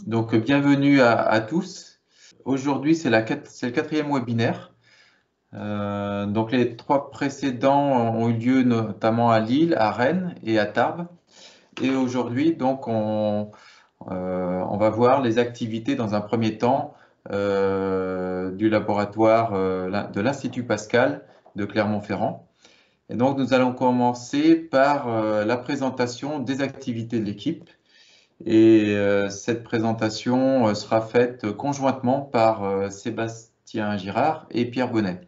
Donc, bienvenue à tous. Aujourd'hui, c'est le quatrième webinaire. Donc, les trois précédents ont eu lieu notamment à Lille, à Rennes et à Tarbes. Et aujourd'hui, donc, on va voir les activités dans un premier temps du laboratoire de l'Institut Pascal de Clermont-Ferrand. Et donc, nous allons commencer par la présentation des activités de l'équipe. Et cette présentation sera faite conjointement par Sébastien Girard et Pierre Bonnet.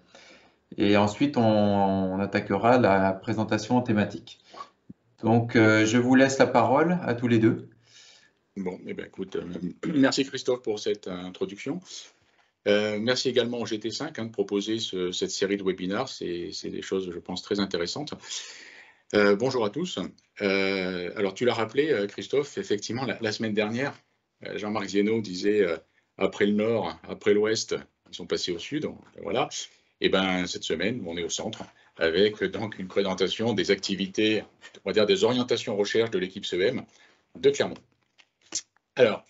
Et ensuite, on attaquera la présentation thématique. Donc, je vous laisse la parole à tous les deux. Bon, eh bien, écoute, merci Christophe pour cette introduction. Merci également au GT5 de proposer cette série de webinaires. C'est des choses, je pense, très intéressantes. Bonjour à tous. Alors, tu l'as rappelé, Christophe, effectivement, la semaine dernière, Jean-Marc Zieno disait après le Nord, après l'Ouest, ils sont passés au Sud. Voilà. Et bien, cette semaine, on est au centre avec donc une présentation des activités, on va dire des orientations recherche de l'équipe CEM de Clermont. Alors,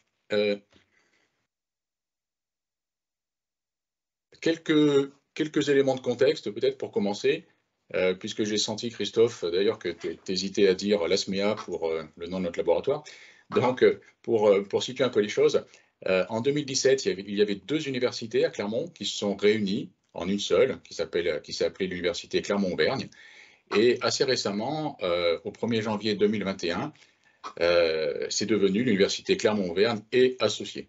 quelques éléments de contexte, peut-être pour commencer, puisque j'ai senti, Christophe, d'ailleurs, que tu hésitais à dire l'ASMEA pour le nom de notre laboratoire. Donc, pour situer un peu les choses, en 2017, il y avait deux universités à Clermont qui se sont réunies en une seule, qui s'appelait l'université Clermont-Auvergne. Et assez récemment, au 1er janvier 2021, c'est devenu l'université Clermont-Auvergne et associée.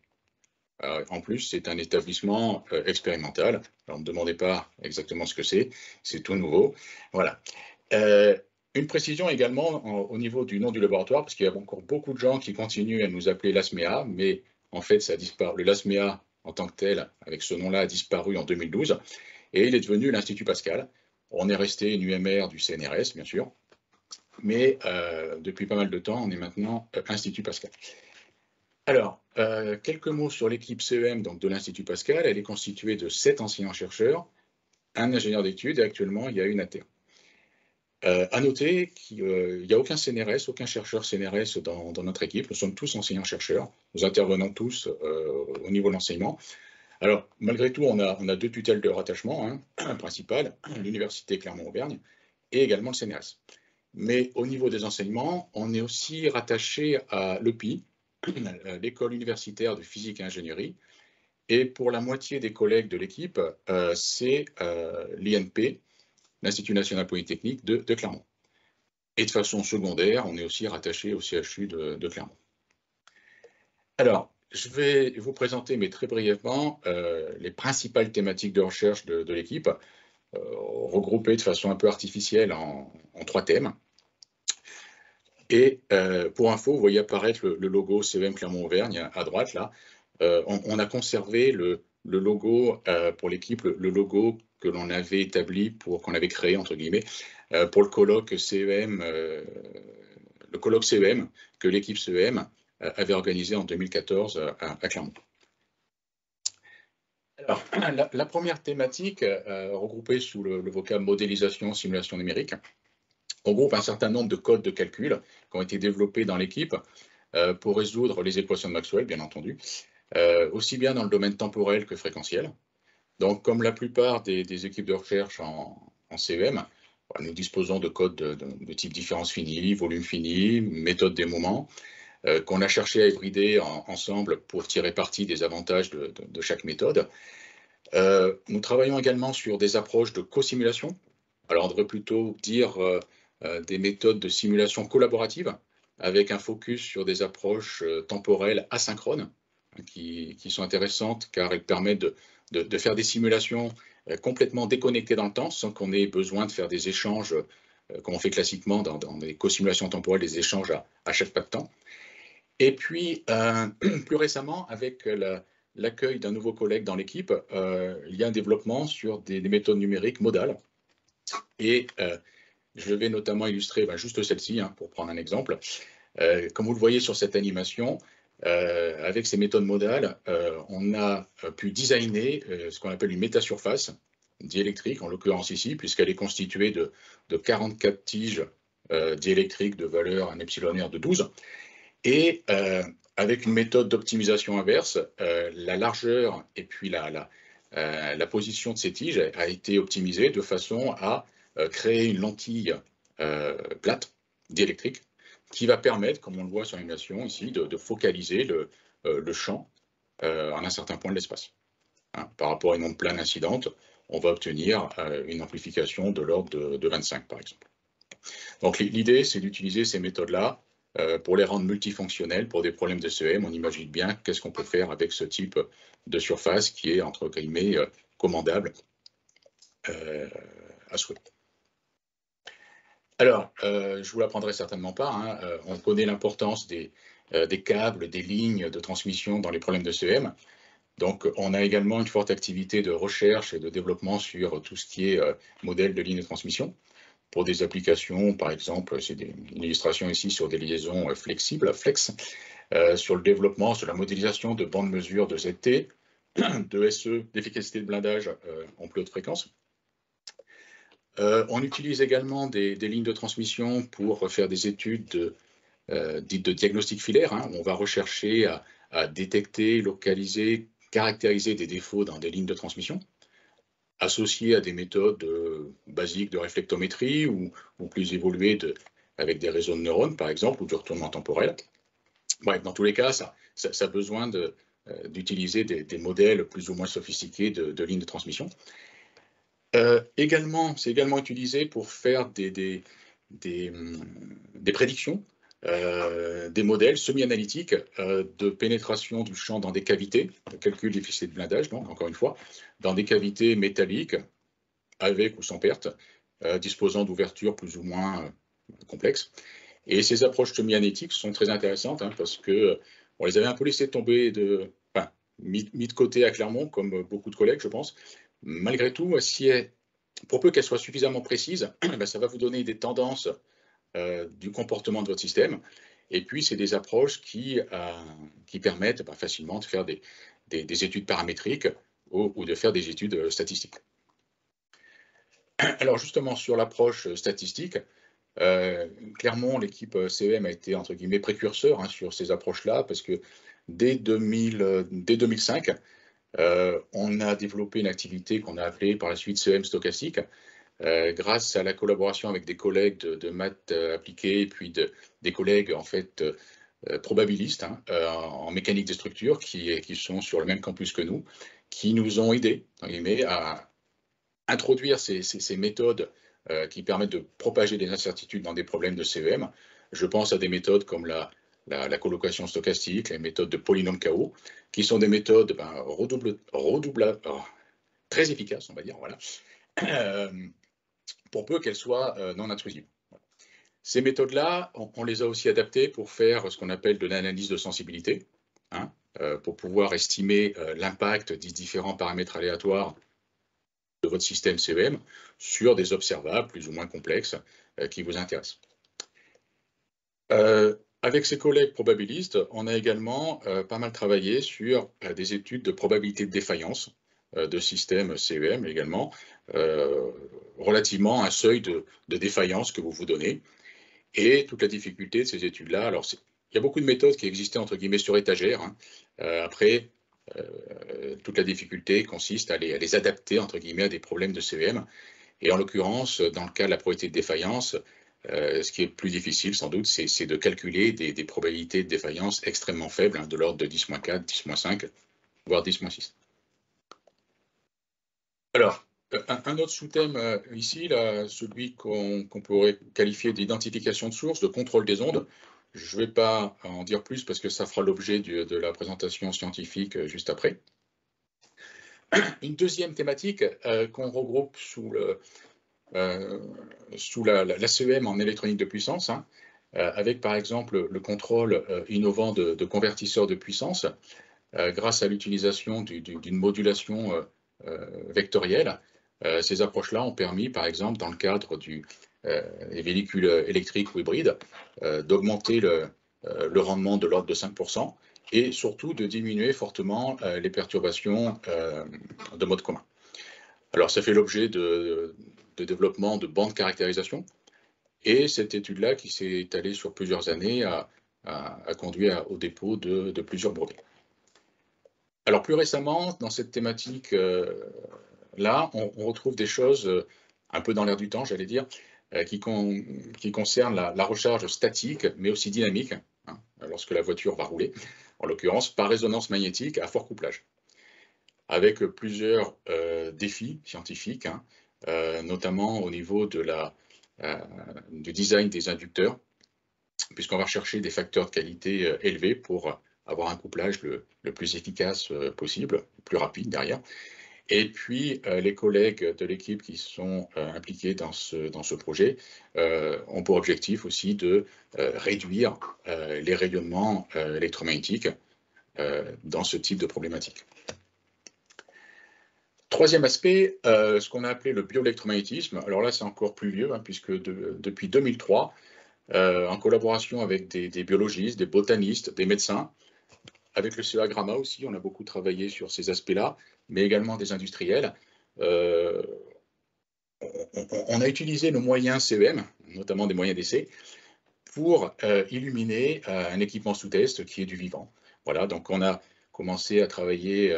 En plus, c'est un établissement expérimental. Alors, ne me demandez pas exactement ce que c'est tout nouveau. Voilà. Une précision également au niveau du nom du laboratoire, parce qu'il y a encore beaucoup de gens qui continuent à nous appeler l'ASMEA, mais en fait, ça a disparu. Le LASMEA en tant que tel, avec ce nom-là, a disparu en 2012, et il est devenu l'Institut Pascal. On est resté une UMR du CNRS, bien sûr, mais depuis pas mal de temps, on est maintenant Institut Pascal. Alors, quelques mots sur l'équipe CEM donc, de l'Institut Pascal. Elle est constituée de 7 enseignants-chercheurs, un ingénieur d'études et actuellement, il y a une AT. À noter qu'il n'y a aucun CNRS, aucun chercheur CNRS dans notre équipe. Nous sommes tous enseignants-chercheurs. Nous intervenons tous au niveau de l'enseignement. Alors, malgré tout, on a deux tutelles de rattachement principales, l'Université Clermont-Auvergne et également le CNRS. Mais au niveau des enseignements, on est aussi rattaché à l'EPI, l'école universitaire de physique et ingénierie. Et pour la moitié des collègues de l'équipe, c'est l'INP, l'Institut national polytechnique de Clermont. Et de façon secondaire, on est aussi rattaché au CHU de Clermont. Alors, je vais vous présenter, mais très brièvement, les principales thématiques de recherche de l'équipe, regroupées de façon un peu artificielle en 3 thèmes. Et pour info, vous voyez apparaître le logo CEM Clermont-Auvergne à droite, là. On a conservé le logo pour l'équipe, le logo que l'on avait établi, qu'on avait créé, entre guillemets, pour le colloque CEM, que l'équipe CEM avait organisé en 2014 à Clermont. Alors, la première thématique, regroupée sous le vocable modélisation, simulation numérique, regroupe un certain nombre de codes de calcul qui ont été développés dans l'équipe pour résoudre les équations de Maxwell, bien entendu, aussi bien dans le domaine temporel que fréquentiel. Donc, comme la plupart des équipes de recherche en CEM, nous disposons de codes de type différence finie, volume fini, méthode des moments, qu'on a cherché à hybrider ensemble pour tirer parti des avantages de chaque méthode. Nous travaillons également sur des approches de co-simulation. Alors, on devrait plutôt dire des méthodes de simulation collaborative, avec un focus sur des approches temporelles asynchrones, qui sont intéressantes car elles permettent de faire des simulations complètement déconnectées dans le temps, sans qu'on ait besoin de faire des échanges, comme on fait classiquement dans des co-simulations temporelles, des échanges à chaque pas de temps. Et puis, plus récemment, avec l'accueil d'un nouveau collègue dans l'équipe, il y a un développement sur des méthodes numériques modales. Et je vais notamment illustrer juste celle-ci, pour prendre un exemple. Comme vous le voyez sur cette animation, avec ces méthodes modales, on a pu designer ce qu'on appelle une métasurface diélectrique, en l'occurrence ici, puisqu'elle est constituée de 44 tiges diélectriques de valeur un epsilon R de 12. Et avec une méthode d'optimisation inverse, la largeur et puis la position de ces tiges a été optimisée de façon à créer une lentille plate, diélectrique, qui va permettre, comme on le voit sur l'animation ici, de focaliser le champ en un certain point de l'espace. Hein, par rapport à une onde plane incidente, on va obtenir une amplification de l'ordre de 25, par exemple. Donc l'idée, c'est d'utiliser ces méthodes-là pour les rendre multifonctionnelles pour des problèmes de CEM. On imagine bien qu'est-ce qu'on peut faire avec ce type de surface qui est, entre guillemets, commandable à souhait. Alors, je ne vous l'apprendrai certainement pas, hein, on connaît l'importance des câbles, des lignes de transmission dans les problèmes de CEM. Donc, on a également une forte activité de recherche et de développement sur tout ce qui est modèle de ligne de transmission. Pour des applications, par exemple, c'est une illustration ici sur des liaisons flexibles, flex, sur le développement, sur la modélisation de bandes mesure de ZT, de SE, d'efficacité de blindage en plus haute fréquence. On utilise également des lignes de transmission pour faire des études dites de diagnostic filaire, hein, où on va rechercher à détecter, localiser, caractériser des défauts dans des lignes de transmission, associées à des méthodes basiques de réflectométrie ou plus évoluées avec des réseaux de neurones, par exemple, ou du retournement temporel. Bref, dans tous les cas, ça a besoin d'utiliser des modèles plus ou moins sophistiqués de lignes de transmission. C'est également utilisé pour faire des prédictions, des modèles semi-analytiques de pénétration du champ dans des cavités, de calcul d'efficacité de blindage, donc encore une fois, dans des cavités métalliques, avec ou sans perte, disposant d'ouvertures plus ou moins complexes. Et ces approches semi-analytiques sont très intéressantes, hein, parce que on les avait un peu laissées tomber, mis de côté à Clermont, comme beaucoup de collègues, je pense. Malgré tout, pour peu qu'elles soient suffisamment précises, ça va vous donner des tendances du comportement de votre système. Et puis, c'est des approches qui permettent facilement de faire des études paramétriques ou de faire des études statistiques. Alors, justement, sur l'approche statistique, Clermont, l'équipe CEM a été, entre guillemets, précurseur, hein, sur ces approches-là, parce que dès 2005, on a développé une activité qu'on a appelée par la suite CEM stochastique, grâce à la collaboration avec des collègues de maths appliquées et puis des collègues en fait probabilistes, hein, en mécanique des structures qui sont sur le même campus que nous, qui nous ont aidés à introduire ces méthodes qui permettent de propager des incertitudes dans des problèmes de CEM. Je pense à des méthodes comme la colocation stochastique, les méthodes de polynôme KO, qui sont des méthodes très efficaces, on va dire, voilà, pour peu qu'elles soient non intrusives. Ces méthodes-là, on les a aussi adaptées pour faire ce qu'on appelle de l'analyse de sensibilité, hein, pour pouvoir estimer l'impact des différents paramètres aléatoires de votre système CEM sur des observables plus ou moins complexes qui vous intéressent. Avec ses collègues probabilistes, on a également pas mal travaillé sur des études de probabilité de défaillance de systèmes CEM également, relativement à un seuil de défaillance que vous vous donnez. Et toute la difficulté de ces études-là, alors il y a beaucoup de méthodes qui existaient entre guillemets sur étagère, hein. Après, toute la difficulté consiste à les adapter entre guillemets à des problèmes de CEM. Et en l'occurrence, dans le cas de la probabilité de défaillance, ce qui est plus difficile sans doute, c'est de calculer des probabilités de défaillance extrêmement faibles, hein, de l'ordre de 10-4, 10-5, voire 10-6. Alors, un autre sous-thème ici, là, celui qu'on pourrait qualifier d'identification de source, de contrôle des ondes. Je ne vais pas en dire plus parce que ça fera l'objet de la présentation scientifique juste après. Une deuxième thématique qu'on regroupe sous la CEM en électronique de puissance, hein, avec par exemple le contrôle innovant de convertisseurs de puissance, grâce à l'utilisation d'une modulation vectorielle. Ces approches-là ont permis, par exemple, dans le cadre des véhicules électriques ou hybrides, d'augmenter le rendement de l'ordre de 5% et surtout de diminuer fortement les perturbations de mode commun. Alors, ça fait l'objet de développement de bandes de caractérisation et cette étude-là, qui s'est étalée sur plusieurs années, a a conduit au dépôt de plusieurs brevets. Alors plus récemment, dans cette thématique-là, on retrouve des choses un peu dans l'air du temps, j'allais dire, qui concernent la recharge statique, mais aussi dynamique, hein, lorsque la voiture va rouler, en l'occurrence par résonance magnétique à fort couplage, avec plusieurs défis scientifiques, hein, notamment au niveau du design des inducteurs, puisqu'on va rechercher des facteurs de qualité élevés pour avoir un couplage le plus efficace possible, le plus rapide derrière. Et puis, les collègues de l'équipe qui sont impliqués dans ce projet ont pour objectif aussi de réduire les rayonnements électromagnétiques dans ce type de problématique. Troisième aspect, ce qu'on a appelé le bioélectromagnétisme. Alors là, c'est encore plus vieux, hein, puisque depuis 2003, en collaboration avec des biologistes, des botanistes, des médecins, avec le CEA Grama aussi, on a beaucoup travaillé sur ces aspects-là, mais également des industriels. On a utilisé nos moyens CEM, notamment des moyens d'essai, pour illuminer un équipement sous test qui est du vivant. Voilà, donc on a commencé à travailler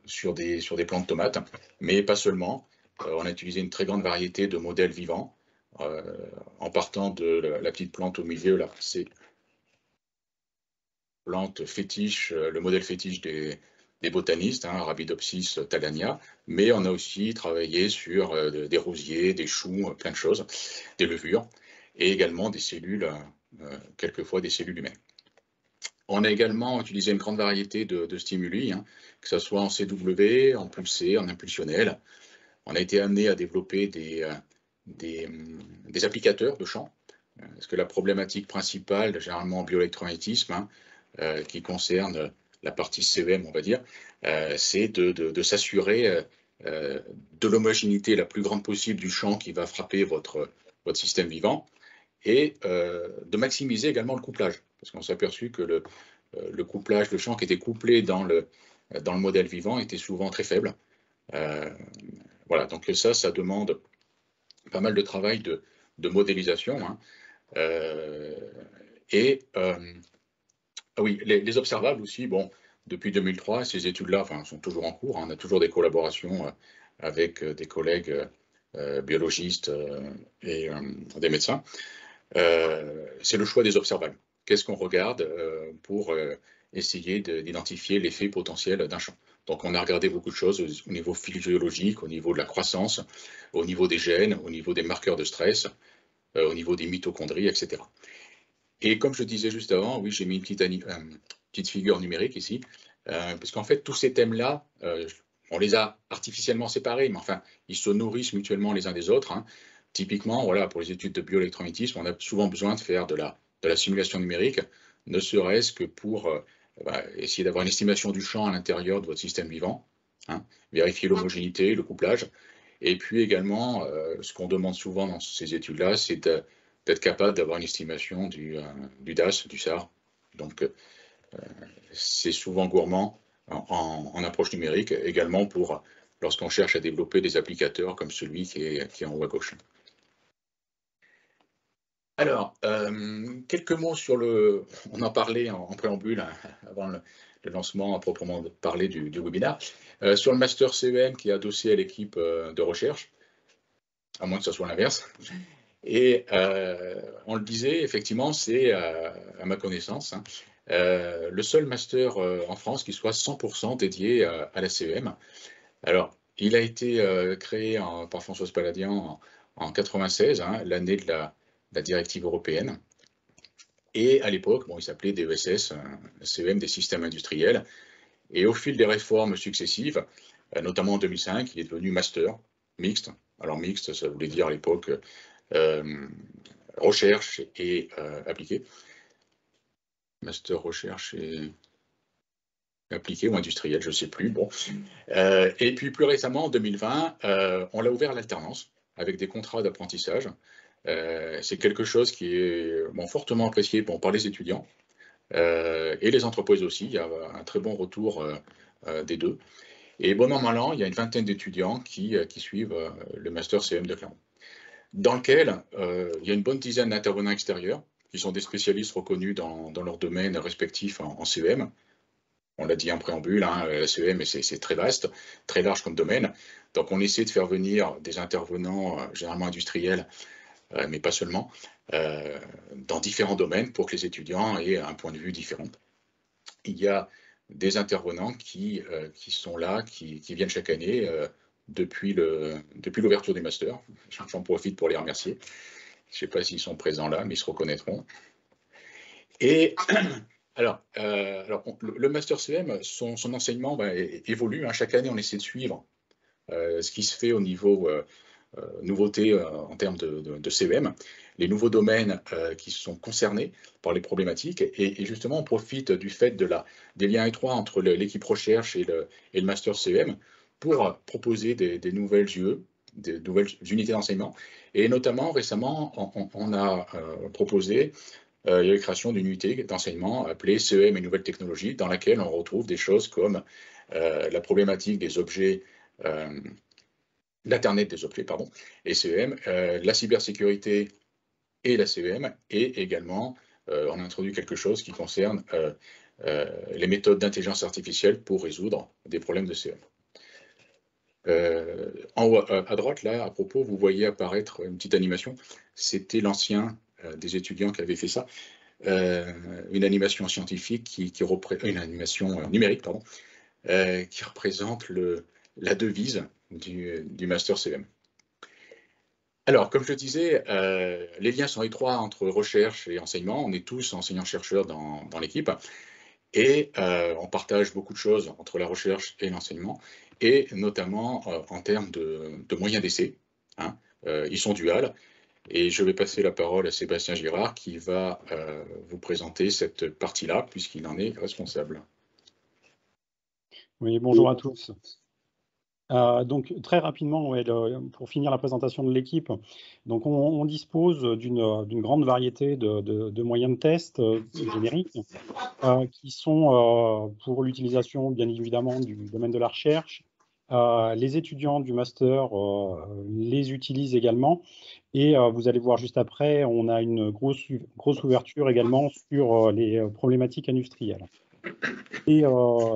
sur des plants de tomates, mais pas seulement. On a utilisé une très grande variété de modèles vivants, en partant de la petite plante au milieu, là, c'est plante fétiche, le modèle fétiche des botanistes, hein, Arabidopsis thaliana, mais on a aussi travaillé sur des rosiers, des choux, plein de choses, des levures, et également des cellules, quelquefois des cellules humaines. On a également utilisé une grande variété de stimuli, hein, que ce soit en CW, en pulsé, en impulsionnel. On a été amené à développer des applicateurs de champ, parce que la problématique principale, généralement en bioélectromagnétisme, hein, qui concerne la partie CEM, on va dire, c'est de s'assurer de l'homogénéité la plus grande possible du champ qui va frapper votre système vivant, et de maximiser également le couplage, parce qu'on s'est aperçu que le couplage, le champ qui était couplé dans le modèle vivant était souvent très faible. Voilà, donc ça demande pas mal de travail de modélisation, hein. Oui, les observables aussi, bon, depuis 2003, ces études-là sont toujours en cours, hein. On a toujours des collaborations avec des collègues biologistes et des médecins. C'est le choix des observables. Qu'est-ce qu'on regarde pour essayer d'identifier l'effet potentiel d'un champ? Donc on a regardé beaucoup de choses au niveau physiologique, au niveau de la croissance, au niveau des gènes, au niveau des marqueurs de stress, au niveau des mitochondries, etc. Et comme je disais juste avant, oui, j'ai mis une petite figure numérique ici, parce qu'en fait, tous ces thèmes-là, on les a artificiellement séparés, mais enfin, ils se nourrissent mutuellement les uns des autres, hein. Typiquement, voilà, pour les études de bioélectromagnétisme, on a souvent besoin de faire de la simulation numérique, ne serait-ce que pour essayer d'avoir une estimation du champ à l'intérieur de votre système vivant, hein, vérifier l'homogénéité, le couplage, et puis également, ce qu'on demande souvent dans ces études-là, c'est d'être capable d'avoir une estimation du DAS, du SAR. Donc, c'est souvent gourmand en approche numérique, également pour lorsqu'on cherche à développer des applicateurs comme celui qui est en haut à gauche. Alors, quelques mots sur on en parlait en préambule, hein, avant le lancement à proprement parler du webinaire, sur le master CEM qui est adossé à l'équipe de recherche, à moins que ce soit l'inverse. Et on le disait, effectivement, c'est, à ma connaissance, hein, le seul master en France qui soit 100% dédié à la CEM. Alors, il a été créé par Françoise Palladian en 1996, hein, l'année de la directive européenne. Et à l'époque, bon, il s'appelait DESS, CEM des systèmes industriels. Et au fil des réformes successives, notamment en 2005, il est devenu master mixte. Alors mixte, ça voulait dire à l'époque recherche et appliqué. Master recherche et appliqué ou industriel, je ne sais plus. Bon. Et puis plus récemment, en 2020, on l'a ouvert à l'alternance avec des contrats d'apprentissage. C'est quelque chose qui est fortement apprécié par les étudiants et les entreprises aussi. Il y a un très bon retour des deux. Et bon an, mal an, il y a une vingtaine d'étudiants qui suivent le master CEM de Clermont, dans lequel il y a une bonne dizaine d'intervenants extérieurs, qui sont des spécialistes reconnus dans leur domaine respectif en CEM. On l'a dit en préambule, hein, la CEM, c'est très vaste, très large comme domaine. Donc, on essaie de faire venir des intervenants, généralement industriels, mais pas seulement, dans différents domaines pour que les étudiants aient un point de vue différent. Il y a des intervenants qui sont là, qui viennent chaque année depuis l'ouverture du master. J'en profite pour les remercier. Je ne sais pas s'ils sont présents là, mais ils se reconnaîtront. Et alors, le Master CEM, son enseignement évolue. Hein. Chaque année, on essaie de suivre ce qui se fait au niveau nouveauté en termes de CEM, les nouveaux domaines qui sont concernés par les problématiques. Et justement, on profite du fait des liens étroits entre l'équipe recherche et le Master CEM pour proposer des nouvelles UE, des nouvelles unités d'enseignement. Et notamment, récemment, on a proposé il y a la création d'une unité d'enseignement appelée CEM et nouvelles technologies, dans laquelle on retrouve des choses comme la problématique des objets, l'Internet des objets, pardon, et CEM, la cybersécurité et la CEM, et également, on a introduit quelque chose qui concerne les méthodes d'intelligence artificielle pour résoudre des problèmes de CEM. En haut à droite, là, à propos, vous voyez apparaître une petite animation. C'était l'ancien des étudiants qui avaient fait ça. Une animation scientifique une animation numérique, pardon, qui représente la devise du Master CEM. Alors, comme je disais, les liens sont étroits entre recherche et enseignement. On est tous enseignants-chercheurs dans l'équipe. Et on partage beaucoup de choses entre la recherche et l'enseignement, et notamment en termes de moyens d'essai. Hein. Ils sont duals. Et je vais passer la parole à Sébastien Girard qui va vous présenter cette partie-là, puisqu'il en est responsable. Oui, bonjour à tous. Donc très rapidement, ouais, pour finir la présentation de l'équipe, donc on dispose d'une grande variété de moyens de test génériques qui sont pour l'utilisation bien évidemment du domaine de la recherche. Les étudiants du master les utilisent également, et vous allez voir juste après, on a une grosse ouverture également sur les problématiques industrielles. Et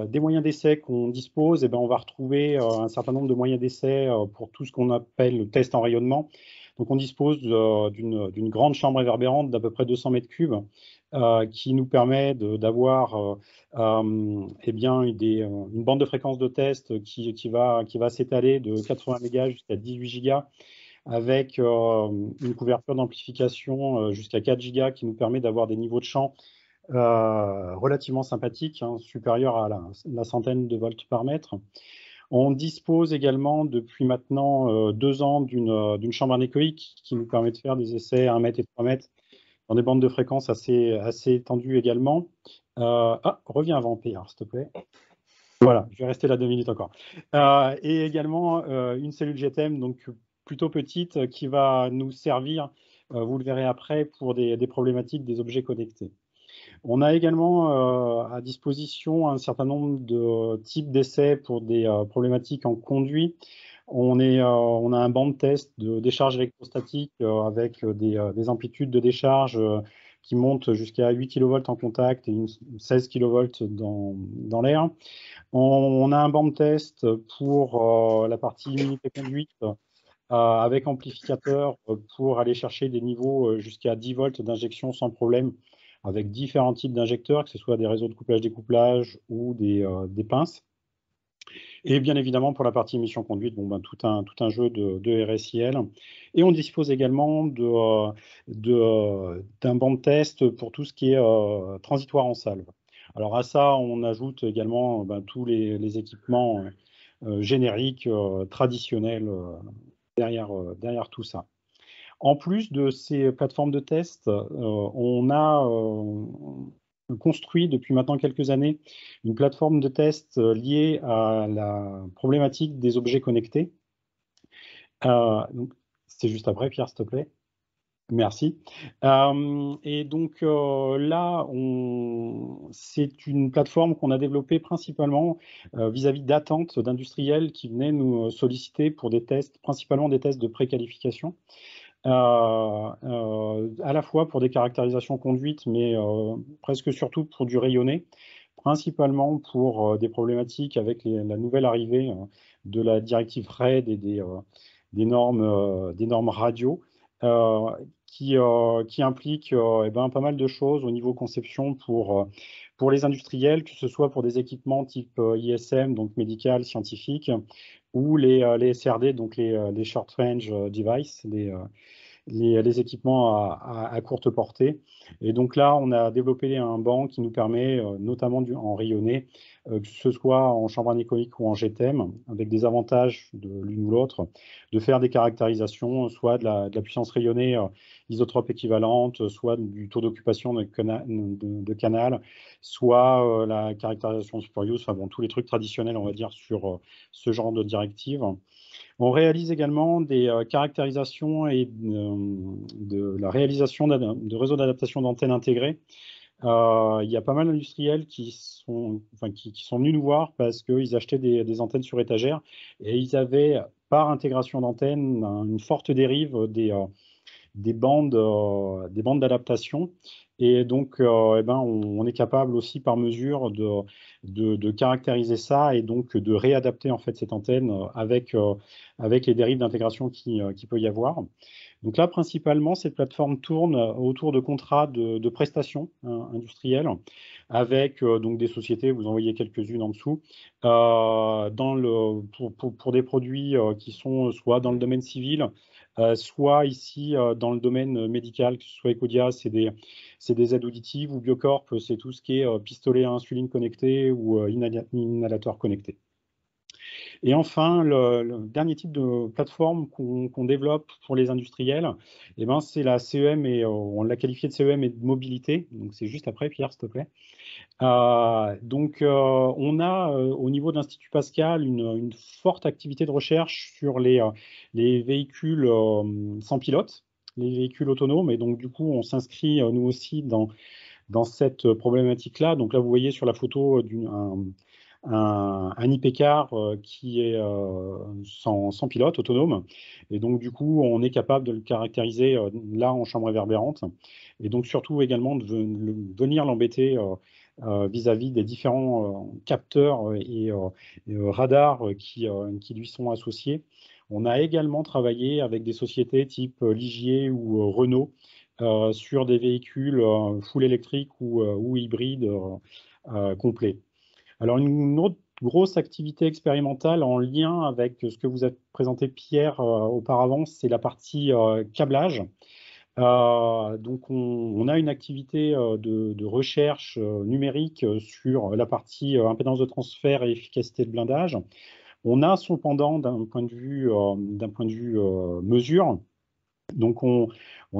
des moyens d'essai qu'on dispose, eh ben, on va retrouver un certain nombre de moyens d'essai pour tout ce qu'on appelle le test en rayonnement. Donc on dispose d'une grande chambre réverbérante d'à peu près 200 mètres cubes qui nous permet d'avoir eh bien, une bande de fréquence de test qui va s'étaler de 80 mégas jusqu'à 18 gigas, avec une couverture d'amplification jusqu'à 4 gigas qui nous permet d'avoir des niveaux de champ relativement sympathiques, hein, supérieurs à la centaine de volts par mètre. On dispose également depuis maintenant 2 ans d'une chambre anéchoïque qui nous permet de faire des essais à 1 mètre et 3 mètres dans des bandes de fréquences assez étendues également. Reviens avant, PR, s'il te plaît. Voilà, je vais rester là 2 minutes encore. Et également une cellule GTM, donc plutôt petite, qui va nous servir, vous le verrez après, pour des problématiques des objets connectés. On a également à disposition un certain nombre de types d'essais pour des problématiques en conduit. On a un banc de test de décharge électrostatique avec des amplitudes de décharge qui montent jusqu'à 8 kV en contact et 16 kV dans l'air. On a un banc de test pour la partie unité conduite avec amplificateur pour aller chercher des niveaux jusqu'à 10 volts d'injection sans problème, avec différents types d'injecteurs, que ce soit des réseaux de couplage-découplage ou des pinces. Et bien évidemment, pour la partie émission conduite, tout un jeu de RSIL. Et on dispose également d'un banc de test pour tout ce qui est transitoire en salve. Alors à ça, on ajoute également tous les équipements génériques, traditionnels derrière tout ça. En plus de ces plateformes de test, on a construit depuis maintenant quelques années une plateforme de test liée à la problématique des objets connectés. C'est juste après, Pierre, s'il te plaît. Merci. Et donc là, c'est une plateforme qu'on a développée principalement vis-à-vis d'attentes d'industriels qui venaient nous solliciter pour des tests, principalement des tests de préqualification. à la fois pour des caractérisations conduites, mais presque surtout pour du rayonné, principalement pour des problématiques avec la nouvelle arrivée de la directive RED et des normes radio, qui impliquent pas mal de choses au niveau conception pour les industriels, que ce soit pour des équipements type ISM, donc médical, scientifique, ou les SRD, donc les Short Range Device, les équipements à courte portée. Et donc là, on a développé un banc qui nous permet, notamment en rayonné, que ce soit en chambre anéchoïque ou en GTEM, avec des avantages de l'une ou l'autre, de faire des caractérisations, soit de la puissance rayonnée isotrope équivalente, soit du taux d'occupation de canal, soit la caractérisation spurious, enfin bon, tous les trucs traditionnels, on va dire, sur ce genre de directive. On réalise également des caractérisations et de la réalisation de réseaux d'adaptation d'antennes intégrées. Il y a pas mal d'industriels qui sont venus nous voir parce qu'ils achetaient des antennes sur étagère et ils avaient, par intégration d'antennes, une forte dérive des bandes d'adaptation. Et donc, on est capable aussi par mesure de caractériser ça et donc de réadapter en fait cette antenne avec les dérives d'intégration qui peut y avoir. Donc là, principalement, cette plateforme tourne autour de contrats de prestations industrielles avec donc des sociétés, vous en voyez quelques-unes en dessous, pour des produits qui sont soit dans le domaine civil, soit ici dans le domaine médical, que ce soit Ecodia, c'est des aides auditives, ou Biocorp, c'est tout ce qui est pistolet à insuline connecté ou inhalateur connecté. Et enfin, le dernier type de plateforme qu'on développe pour les industriels, c'est la CEM, et on l'a qualifié de CEM et de mobilité. Donc c'est juste après, Pierre, s'il te plaît. On a au niveau de l'Institut Pascal une forte activité de recherche sur les véhicules sans pilote, les véhicules autonomes, et donc du coup on s'inscrit nous aussi dans cette problématique-là. Donc là vous voyez sur la photo un hypercar qui est sans pilote, autonome, et donc du coup on est capable de le caractériser là en chambre réverbérante, et donc surtout également de venir l'embêter vis-à-vis des différents capteurs et radars qui lui sont associés. On a également travaillé avec des sociétés type Ligier ou Renault sur des véhicules full électriques ou hybrides complets. Alors, une autre grosse activité expérimentale en lien avec ce que vous a présenté Pierre auparavant, c'est la partie câblage. Donc, on a une activité de recherche numérique sur la partie impédance de transfert et efficacité de blindage. On a cependant, d'un point de vue mesure, donc on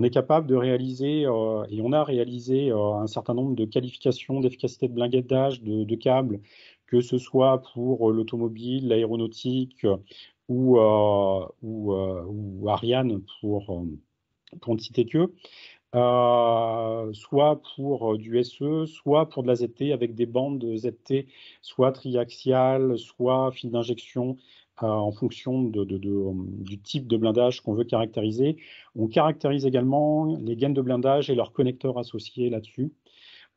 est capable de réaliser, et on a réalisé un certain nombre de qualifications d'efficacité de blindage de câbles, que ce soit pour l'automobile, l'aéronautique ou Ariane pour ne citer que, soit pour du SE, soit pour de la ZT avec des bandes de ZT, soit triaxiales, soit fil d'injection, en fonction du type de blindage qu'on veut caractériser. On caractérise également les gaines de blindage et leurs connecteurs associés là-dessus.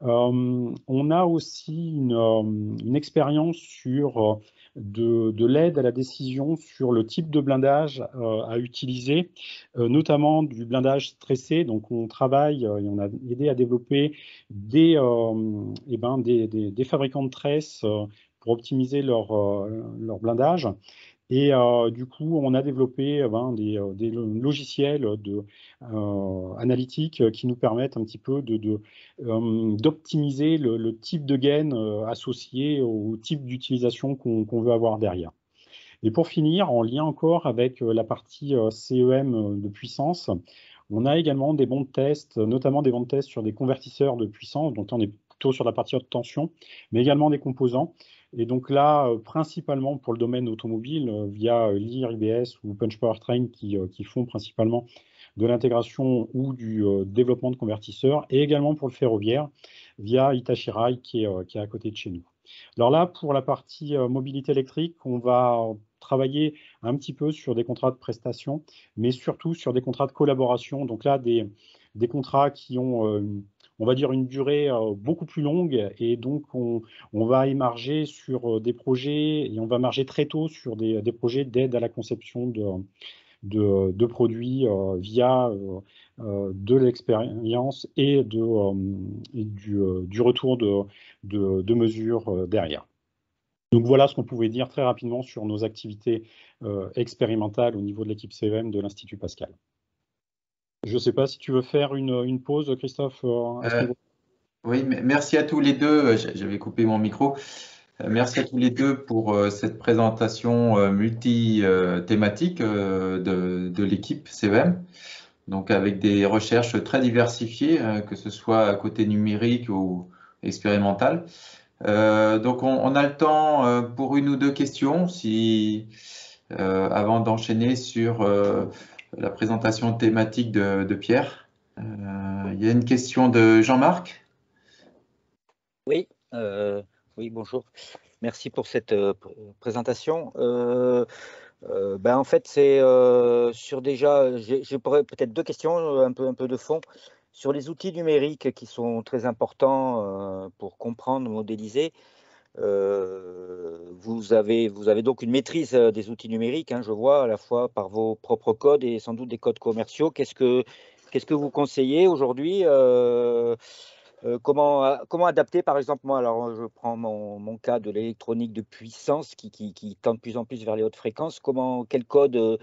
On a aussi une expérience sur de l'aide à la décision sur le type de blindage à utiliser, notamment du blindage stressé. Donc on travaille et on a aidé à développer des fabricants de tresses pour optimiser leur blindage. Et du coup, on a développé des logiciels analytiques qui nous permettent un petit peu d'optimiser le type de gaine associé au type d'utilisation qu'on veut avoir derrière. Et pour finir, en lien encore avec la partie CEM de puissance, on a également des bons de test, notamment des bons de test sur des convertisseurs de puissance, donc on est plutôt sur la partie haute tension, mais également des composants. Et donc là, principalement pour le domaine automobile, via Lear, IBS ou Punch Powertrain qui font principalement de l'intégration ou du développement de convertisseurs, et également pour le ferroviaire, via Hitachi Rail qui est à côté de chez nous. Alors là, pour la partie mobilité électrique, on va travailler un petit peu sur des contrats de prestation, mais surtout sur des contrats de collaboration. Donc là, des contrats qui ont, on va dire, une durée beaucoup plus longue, et donc on va émarger sur des projets, et on va marger très tôt sur des projets d'aide à la conception de produits via de l'expérience et du retour de mesures derrière. Donc voilà ce qu'on pouvait dire très rapidement sur nos activités expérimentales au niveau de l'équipe CEM de l'Institut Pascal. Je ne sais pas si tu veux faire une pause, Christophe, à ce niveau. Oui, merci à tous les deux. J'avais coupé mon micro. Merci à tous les deux pour cette présentation multi-thématique de l'équipe CEM. Donc avec des recherches très diversifiées, que ce soit côté numérique ou expérimental. Donc on a le temps pour une ou deux questions avant d'enchaîner sur la présentation thématique de Pierre. Il y a une question de Jean-Marc. Oui, bonjour. Merci pour cette présentation. En fait, c'est sur déjà, j'ai peut-être deux questions, un peu de fond. Sur les outils numériques qui sont très importants pour comprendre, modéliser, vous avez donc une maîtrise des outils numériques, hein, je vois, à la fois par vos propres codes et sans doute des codes commerciaux. Qu'est-ce que vous conseillez aujourd'hui comment adapter, par exemple, moi, alors je prends mon cas de l'électronique de puissance qui tend de plus en plus vers les hautes fréquences. Quel code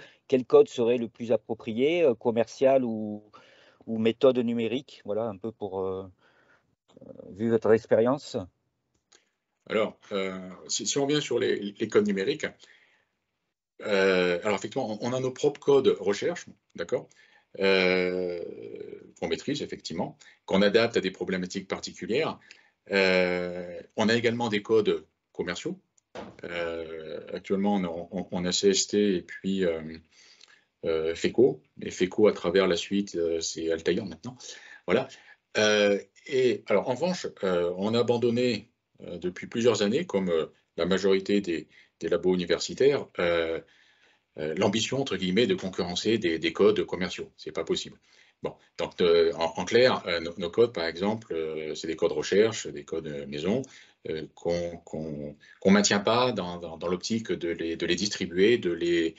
serait le plus approprié, commercial ou méthode numérique? Voilà, un peu vu votre expérience. Alors, si on revient sur les codes numériques, alors effectivement, on a nos propres codes recherche, d'accord, qu'on maîtrise effectivement, qu'on adapte à des problématiques particulières. On a également des codes commerciaux. Actuellement, on a CST et puis FECO, et FECO à travers la suite, c'est Altair maintenant. Voilà. Et alors, en revanche, on a abandonné depuis plusieurs années, comme la majorité des labos universitaires, l'ambition, entre guillemets, de concurrencer des codes commerciaux. C'est pas possible. Bon, donc en clair, nos codes, par exemple, c'est des codes recherche, des codes maison, qu'on maintient pas dans l'optique de les distribuer, de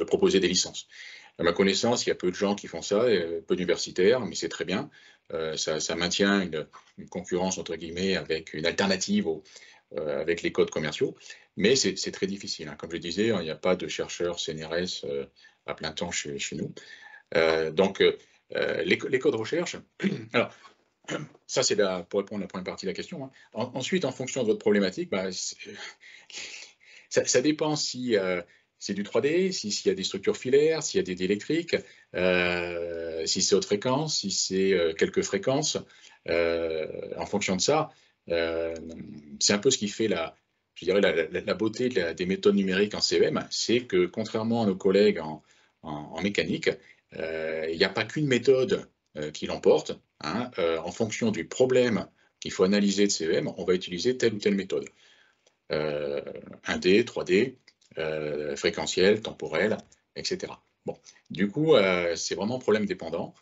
proposer des licences. À ma connaissance, il y a peu de gens qui font ça, peu d'universitaires, mais c'est très bien. Ça maintient une concurrence, entre guillemets, avec une alternative avec les codes commerciaux, mais c'est très difficile. Hein. Comme je disais, il n'y a pas de chercheurs CNRS à plein temps chez nous. Donc, les codes recherche, alors, ça c'est pour répondre à la première partie de la question. Hein. Ensuite, en fonction de votre problématique, ça dépend si c'est du 3D, s'il y a des structures filaires, s'il y a des électriques, si c'est haute fréquence, si c'est quelques fréquences. En fonction de ça, c'est un peu ce qui fait je dirais la beauté des méthodes numériques en CEM, c'est que contrairement à nos collègues en mécanique, il n'y a pas qu'une méthode qui l'emporte. Hein. En fonction du problème qu'il faut analyser de CEM, on va utiliser telle ou telle méthode. 1D, 3D, fréquentiel, temporel, etc. Bon, du coup, c'est vraiment problème dépendant.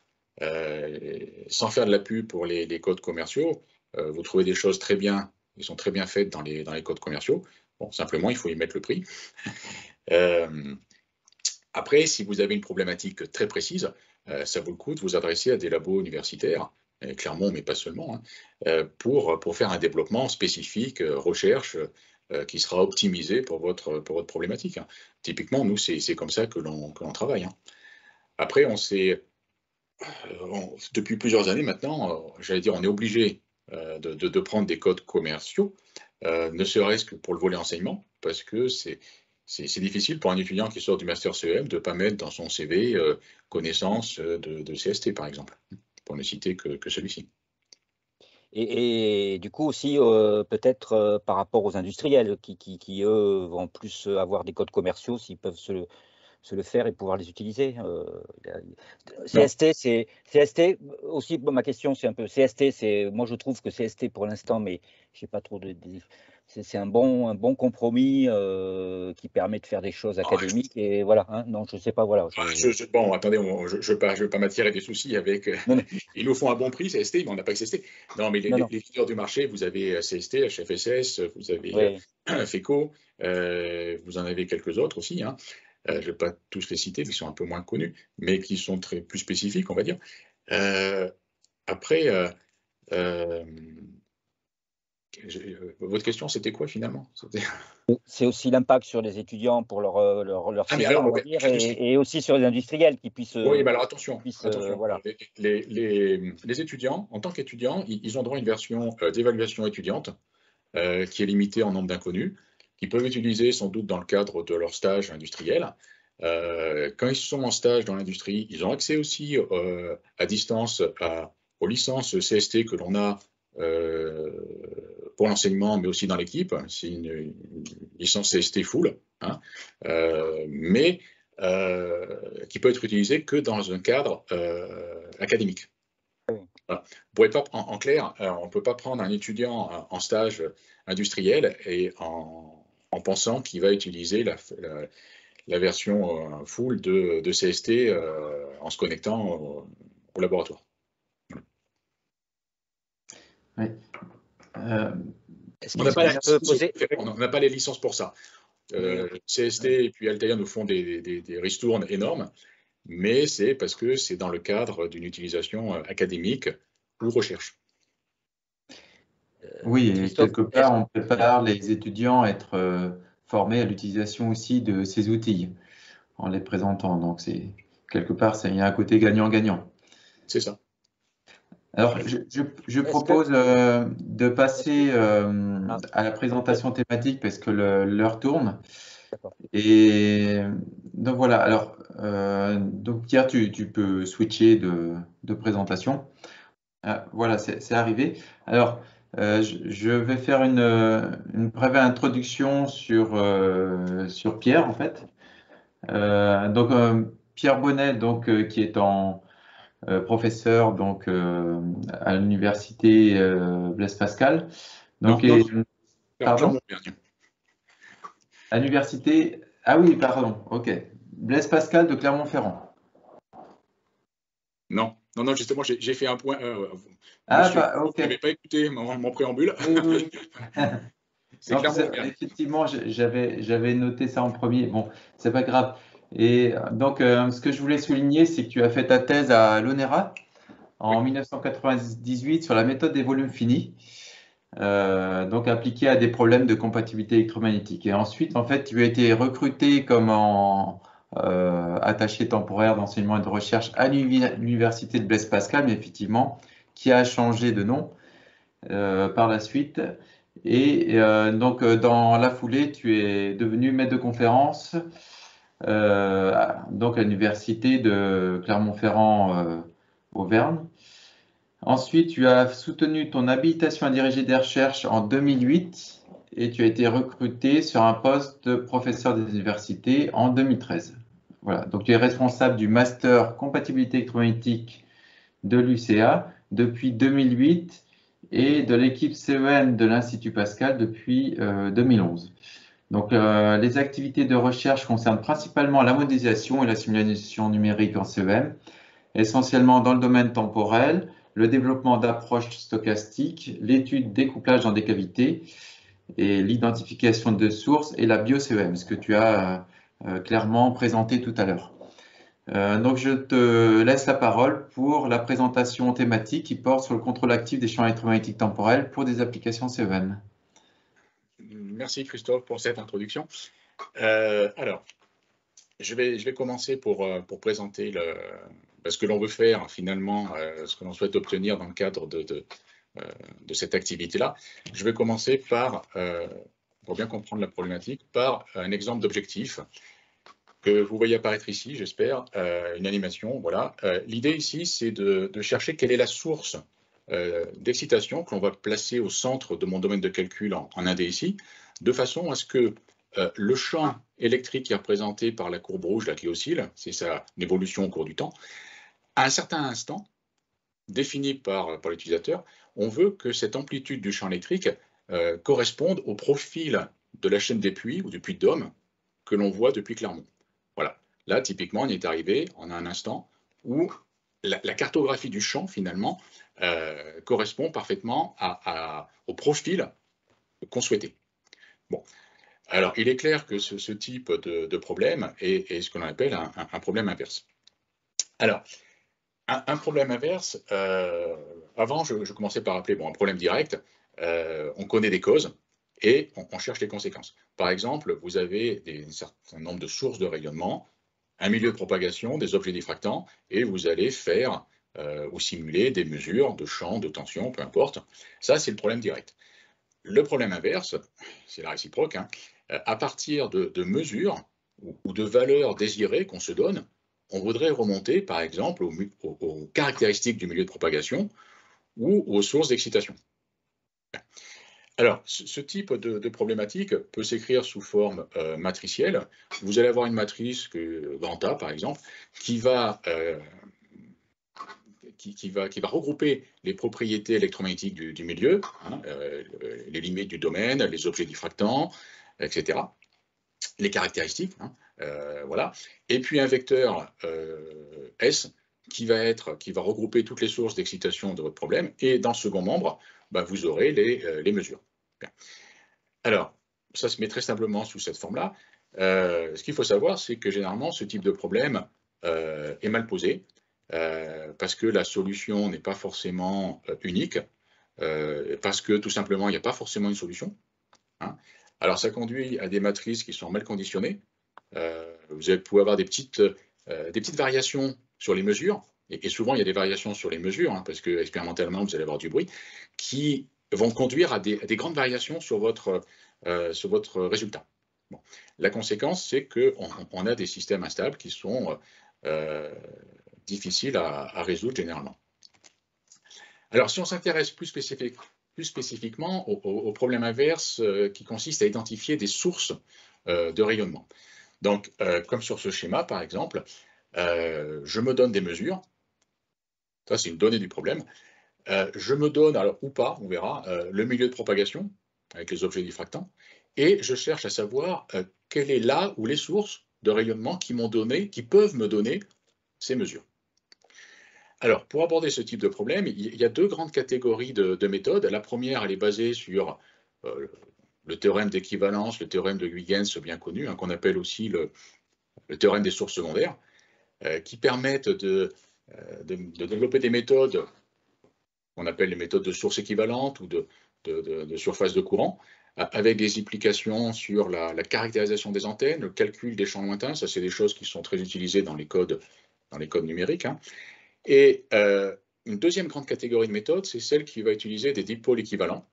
Sans faire de la pub pour les codes commerciaux, vous trouvez des choses très bien, qui sont très bien faites dans les codes commerciaux. Bon, simplement, il faut y mettre le prix. Après, si vous avez une problématique très précise, ça vaut le coup de vous adresser à des labos universitaires, Clermont, mais pas seulement, hein, pour faire un développement spécifique, recherche, qui sera optimisé pour votre problématique. Hein. Typiquement, nous, c'est comme ça que l'on travaille. Hein. Après, depuis plusieurs années maintenant, j'allais dire, on est obligé de prendre des codes commerciaux, ne serait-ce que pour le volet enseignement, parce que c'est difficile pour un étudiant qui sort du master CEM de ne pas mettre dans son CV connaissance de CST, par exemple, pour ne citer que celui-ci. Et du coup aussi, peut-être par rapport aux industriels qui, eux, vont plus avoir des codes commerciaux s'ils peuvent se le faire et pouvoir les utiliser. CST aussi, ma question c'est un peu CST, moi je trouve que CST pour l'instant, mais je n'ai pas trop c'est un bon compromis qui permet de faire des choses académiques. Et voilà, hein, non, je sais pas, voilà. Bon, attendez, je veux pas m'attirer des soucis avec. Ils nous font un bon prix, CST, mais on n'a pas que CST. Non, mais les leaders du marché, vous avez CST, HFSS, vous avez FECO, vous en avez quelques autres aussi. Hein. Je ne vais pas tous les citer, qui sont un peu moins connus, mais qui sont plus spécifiques, on va dire. Après, votre question, c'était quoi finalement? C'est aussi l'impact sur les étudiants pour leur système, on va dire, et aussi sur les industriels qui puissent. Oui, mais alors attention. Voilà. Les étudiants, en tant qu'étudiants, ils ont droit à une version d'évaluation étudiante qui est limitée en nombre d'inconnus, qu'ils peuvent utiliser sans doute dans le cadre de leur stage industriel. Quand ils sont en stage dans l'industrie, ils ont accès aussi à distance aux licences CST que l'on a pour l'enseignement, mais aussi dans l'équipe. C'est une licence CST full, hein, mais qui peut être utilisée que dans un cadre académique. Voilà. En clair, on ne peut pas prendre un étudiant en stage industriel et en pensant qu'il va utiliser la version full de CST en se connectant au laboratoire. Oui. On n'a pas les licences pour ça. CST et puis Altair nous font des ristournes énormes, mais c'est parce que c'est dans le cadre d'une utilisation académique ou recherche. Oui, et quelque part, on prépare les étudiants à être formés à l'utilisation aussi de ces outils en les présentant. Donc, quelque part, il y a un côté gagnant-gagnant. C'est ça. Alors, je propose de passer à la présentation thématique parce que l'heure tourne. Et donc voilà. Alors, donc Pierre, tu peux switcher de présentation. Voilà, c'est arrivé. Alors, je vais faire une brève introduction sur Pierre en fait. Donc Pierre Bonnet, donc qui est professeur donc à l'université Blaise Pascal. Donc pardon. À l'université. Ah oui, pardon. Ok. Blaise Pascal de Clermont-Ferrand. Non, justement, j'ai fait un point. Ok. Vous n'avez pas écouté mon préambule. Oui. Effectivement, j'avais noté ça en premier. Bon, c'est pas grave. Et donc, ce que je voulais souligner, c'est que tu as fait ta thèse à l'ONERA en 1998 sur la méthode des volumes finis, donc appliquée à des problèmes de compatibilité électromagnétique. Et ensuite, en fait, tu as été recruté comme attaché temporaire d'enseignement et de recherche à l'université de Blaise Pascal, mais effectivement, qui a changé de nom par la suite. Et donc, dans la foulée, tu es devenu maître de conférence donc à l'université de Clermont-Ferrand, Auvergne. Ensuite, tu as soutenu ton habilitation à diriger des recherches en 2008 et tu as été recruté sur un poste de professeur des universités en 2013. Voilà, donc tu es responsable du master compatibilité électromagnétique de l'UCA depuis 2008 et de l'équipe CEN de l'Institut Pascal depuis 2011. Donc, les activités de recherche concernent principalement la modélisation et la simulation numérique en CEM, essentiellement dans le domaine temporel, le développement d'approches stochastiques, l'étude des couplages dans des cavités et l'identification de sources et la bio-CEM, ce que tu as clairement présenté tout à l'heure. Donc, je te laisse la parole pour la présentation thématique qui porte sur le contrôle actif des champs électromagnétiques temporels pour des applications CEM. Merci Christophe pour cette introduction. Alors, je vais commencer pour présenter ce que l'on veut faire finalement, ce que l'on souhaite obtenir dans le cadre de cette activité-là. Je vais commencer par, pour bien comprendre la problématique, par un exemple d'objectif que vous voyez apparaître ici, j'espère, une animation. Voilà. L'idée ici, c'est de chercher quelle est la source d'excitation que l'on va placer au centre de mon domaine de calcul en 1D ici, de façon à ce que le champ électrique qui est représenté par la courbe rouge là, qui oscille, c'est sa évolution au cours du temps, à un certain instant, défini par l'utilisateur, on veut que cette amplitude du champ électrique correspondent au profil de la chaîne des puits ou du puits de Dôme que l'on voit depuis Clermont. Voilà. Là, typiquement, on est arrivé en un instant où la cartographie du champ, finalement, correspond parfaitement au profil qu'on souhaitait. Bon. Alors, il est clair que ce type de problème est ce qu'on appelle un problème inverse. Alors, un problème inverse, avant, je commençais par appeler un problème direct. On connaît des causes et on cherche les conséquences. Par exemple, vous avez un certain nombre de sources de rayonnement, un milieu de propagation, des objets diffractants, et vous allez faire ou simuler des mesures de champ, de tension, peu importe. Ça, c'est le problème direct. Le problème inverse, c'est la réciproque, hein, à partir de mesures ou de valeurs désirées qu'on se donne, on voudrait remonter, par exemple, aux caractéristiques du milieu de propagation ou aux sources d'excitation. Alors, ce type de problématique peut s'écrire sous forme matricielle. Vous allez avoir une matrice, grand A par exemple, qui va regrouper les propriétés électromagnétiques du milieu, hein, les limites du domaine, les objets diffractants, etc. Les caractéristiques, hein, voilà. Et puis un vecteur S qui va regrouper toutes les sources d'excitation de votre problème. Et dans le second membre, vous aurez les mesures. Bien. Alors, ça se met très simplement sous cette forme-là. Ce qu'il faut savoir, c'est que généralement, ce type de problème est mal posé parce que la solution n'est pas forcément unique, parce que tout simplement, il n'y a pas forcément une solution. Hein. Alors, ça conduit à des matrices qui sont mal conditionnées. Vous pouvez avoir des petites variations sur les mesures, et souvent il y a des variations sur les mesures, hein, parce que expérimentalement vous allez avoir du bruit, qui vont conduire à des grandes variations sur votre résultat. Bon. La conséquence, c'est qu'on a des systèmes instables qui sont difficiles à résoudre généralement. Alors si on s'intéresse plus spécifiquement au problème inverse qui consiste à identifier des sources de rayonnement. Donc, comme sur ce schéma, par exemple, je me donne des mesures. Ça, c'est une donnée du problème. Je me donne, alors ou pas, on verra, le milieu de propagation avec les objets diffractants. Et je cherche à savoir quelle est là ou les sources de rayonnement qui peuvent me donner ces mesures. Alors, pour aborder ce type de problème, il y a deux grandes catégories de méthodes. La première, elle est basée sur le théorème d'équivalence, le théorème de Huygens bien connu, hein, qu'on appelle aussi le théorème des sources secondaires, qui permettent de développer des méthodes qu'on appelle les méthodes de sources équivalentes ou de surface de courant, avec des implications sur la caractérisation des antennes, le calcul des champs lointains. Ça, c'est des choses qui sont très utilisées dans les codes numériques. Hein. Et une deuxième grande catégorie de méthodes, c'est celle qui va utiliser des dipôles équivalents.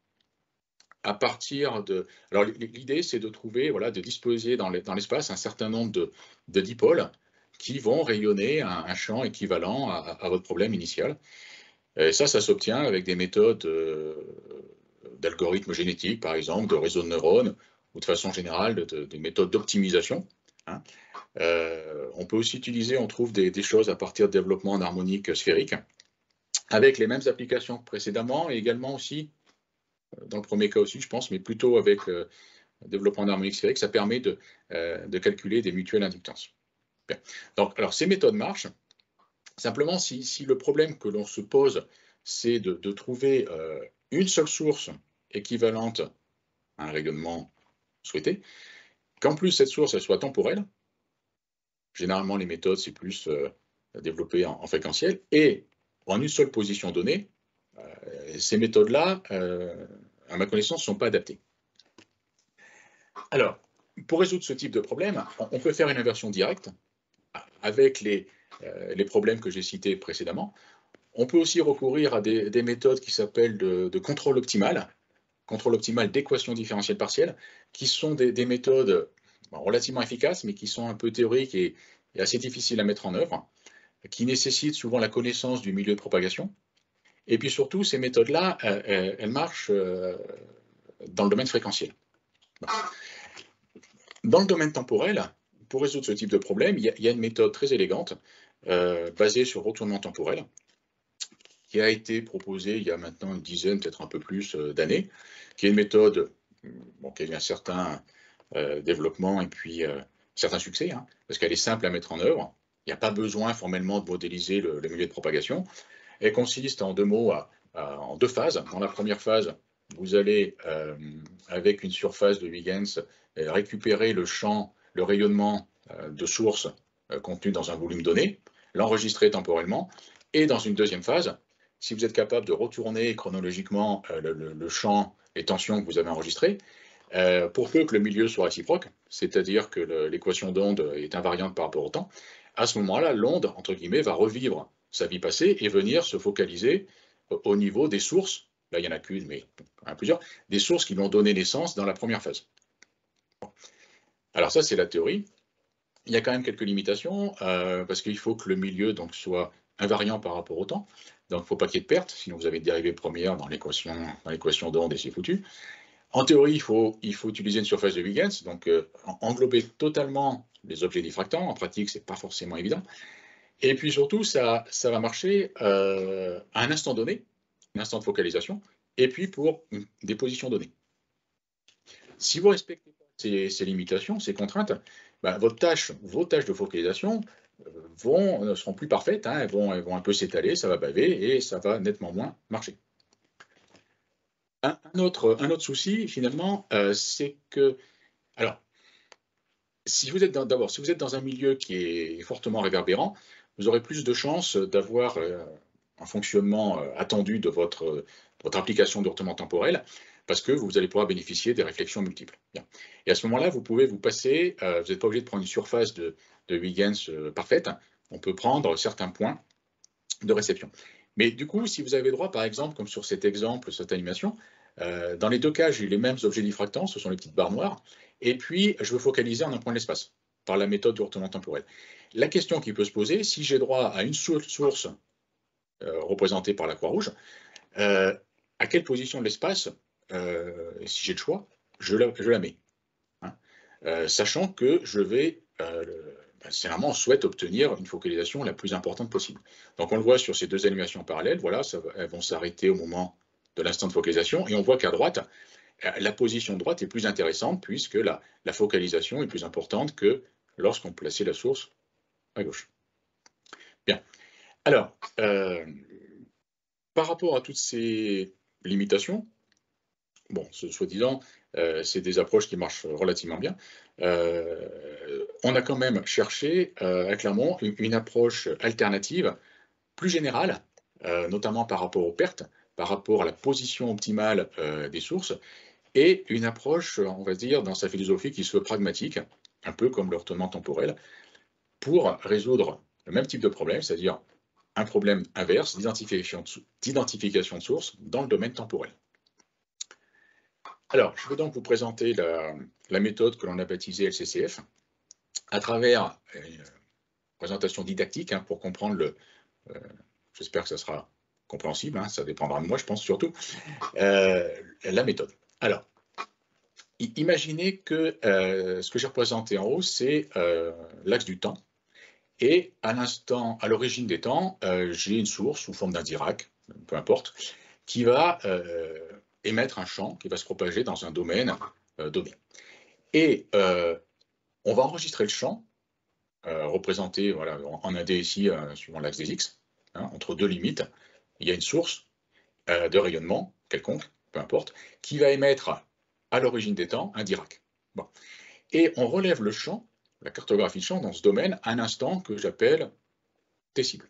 À partir de... Alors, l'idée, c'est de trouver, voilà, de disposer dans l'espace un certain nombre de dipôles qui vont rayonner un champ équivalent à votre problème initial. Et ça s'obtient avec des méthodes d'algorithmes génétiques, par exemple, de réseaux de neurones, ou de façon générale, des méthodes d'optimisation. Hein. On peut aussi utiliser, on trouve des choses à partir de développement en harmonique sphérique, avec les mêmes applications que précédemment, et également aussi, dans le premier cas aussi, je pense, mais plutôt avec développement en harmonique sphérique, ça permet de calculer des mutuelles inductances. Bien. Donc, alors, ces méthodes marchent. Simplement, si le problème que l'on se pose, c'est de trouver une seule source équivalente à un rayonnement souhaité, qu'en plus cette source elle soit temporelle, généralement les méthodes c'est plus développé en fréquentiel, et en une seule position donnée, ces méthodes-là, à ma connaissance, ne sont pas adaptées. Alors, pour résoudre ce type de problème, on peut faire une inversion directe avec les problèmes que j'ai cités précédemment. On peut aussi recourir à des méthodes qui s'appellent de contrôle optimal d'équation différentielle partielle, qui sont des méthodes relativement efficaces, mais qui sont un peu théoriques et assez difficiles à mettre en œuvre, qui nécessitent souvent la connaissance du milieu de propagation. Et puis surtout, ces méthodes-là, elles marchent dans le domaine fréquentiel. Dans le domaine temporel, pour résoudre ce type de problème, il y a une méthode très élégante, basée sur le retournement temporel, qui a été proposée il y a maintenant une dizaine, peut-être un peu plus d'années, qui est une méthode qui a eu un certain développement et puis certains succès, hein, parce qu'elle est simple à mettre en œuvre. Il n'y a pas besoin formellement de modéliser le milieu de propagation. Elle consiste en deux mots, en deux phases. Dans la première phase, vous allez, avec une surface de Huygens, récupérer le champ, le rayonnement de source contenu dans un volume donné, l'enregistrer temporellement, et dans une deuxième phase, si vous êtes capable de retourner chronologiquement le champ, les tensions que vous avez enregistrées, pour peu que le milieu soit réciproque, c'est-à-dire que l'équation d'onde est invariante par rapport au temps, à ce moment-là, l'onde, entre guillemets, va revivre sa vie passée et venir se focaliser au niveau des sources, là il n'y en a qu'une, mais plusieurs, des sources qui lui ont donné naissance dans la première phase. Alors ça, c'est la théorie. Il y a quand même quelques limitations, parce qu'il faut que le milieu donc, soit invariant par rapport au temps, donc il ne faut pas qu'il y ait de perte, sinon vous avez une dérivée première dans l'équation d'onde et c'est foutu. En théorie, il faut utiliser une surface de Huygens, donc englober totalement les objets diffractants. En pratique, ce n'est pas forcément évident. Et puis surtout, ça va marcher à un instant donné, un instant de focalisation, et puis pour des positions données. Si vous respectez ces limitations, ces contraintes, ben, vos tâches de focalisation ne seront plus parfaites, hein, elles vont un peu s'étaler, ça va baver et ça va nettement moins marcher. Un autre souci, finalement, c'est que, alors, si vous êtes dans un milieu qui est fortement réverbérant, vous aurez plus de chances d'avoir un fonctionnement attendu de votre application de retournement temporel, parce que vous allez pouvoir bénéficier des réflexions multiples. Bien. Et à ce moment-là, vous pouvez vous passer, vous n'êtes pas obligé de prendre une surface de Huygens parfaite, on peut prendre certains points de réception. Mais du coup, si vous avez droit, par exemple, comme sur cet exemple, cette animation, dans les deux cas, j'ai les mêmes objets diffractants, ce sont les petites barres noires, et puis je veux focaliser en un point de l'espace, par la méthode du retournement temporel. La question qui peut se poser, si j'ai droit à une source représentée par la Croix-Rouge, à quelle position de l'espace, si j'ai le choix, je la mets, hein, sachant que je vais... Généralement, on souhaite obtenir une focalisation la plus importante possible. Donc, on le voit sur ces deux animations parallèles. Voilà, elles vont s'arrêter au moment de l'instant de focalisation. Et on voit qu'à droite, la position de droite est plus intéressante puisque la focalisation est plus importante que lorsqu'on plaçait la source à gauche. Bien. Alors, par rapport à toutes ces limitations, bon, soi-disant, c'est des approches qui marchent relativement bien. On a quand même cherché à Clermont une approche alternative, plus générale, notamment par rapport aux pertes, par rapport à la position optimale des sources, et une approche, on va dire, dans sa philosophie qui se veut pragmatique, un peu comme le retournement temporel, pour résoudre le même type de problème, c'est-à-dire un problème inverse d'identification de source dans le domaine temporel. Alors, je vais donc vous présenter la méthode que l'on a baptisée LCCF à travers une présentation didactique pour comprendre j'espère que ça sera compréhensible, ça dépendra de moi, je pense surtout, la méthode. Alors, imaginez que ce que j'ai représenté en haut, c'est l'axe du temps, et à l'origine des temps, j'ai une source sous forme d'un Dirac, peu importe, qui va émettre un champ qui va se propager dans un domaine donné. Et on va enregistrer le champ, représenté voilà, en un dé ici, suivant l'axe des X, entre deux limites. Il y a une source de rayonnement quelconque, peu importe, qui va émettre à l'origine des temps un Dirac. Bon. Et on relève le champ, la cartographie de champ dans ce domaine, à un instant que j'appelle T cible.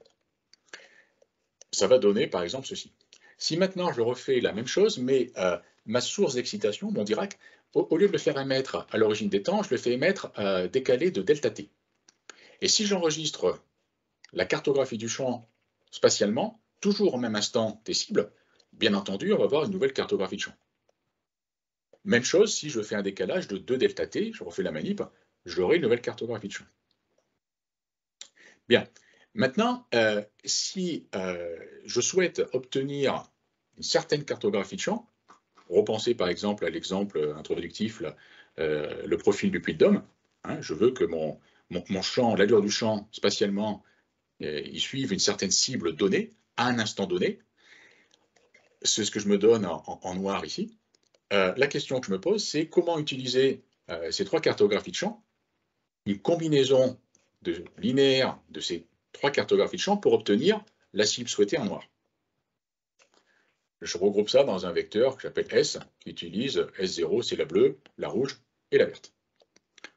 Ça va donner par exemple ceci. Si maintenant je refais la même chose, mais ma source d'excitation, mon Dirac, au lieu de le faire émettre à l'origine des temps, je le fais émettre décalé de delta t. Et si j'enregistre la cartographie du champ spatialement, toujours au même instant t cible, bien entendu, on va avoir une nouvelle cartographie de champ. Même chose, si je fais un décalage de 2 delta t, je refais la manip, j'aurai une nouvelle cartographie de champ. Bien. Maintenant, si je souhaite obtenir une certaine cartographie de champ, repensez par exemple à l'exemple introductif, le profil du puits de Dôme, je veux que mon champ, l'allure du champ spatialement, il suive une certaine cible donnée, à un instant donné. c'est ce que je me donne en noir ici. La question que je me pose, c'est comment utiliser ces 3 cartographies de champs, une combinaison linéaire de ces 3 cartographies de champs pour obtenir la cible souhaitée en noir. Je regroupe ça dans un vecteur que j'appelle S, qui utilise S0, c'est la bleue, la rouge et la verte.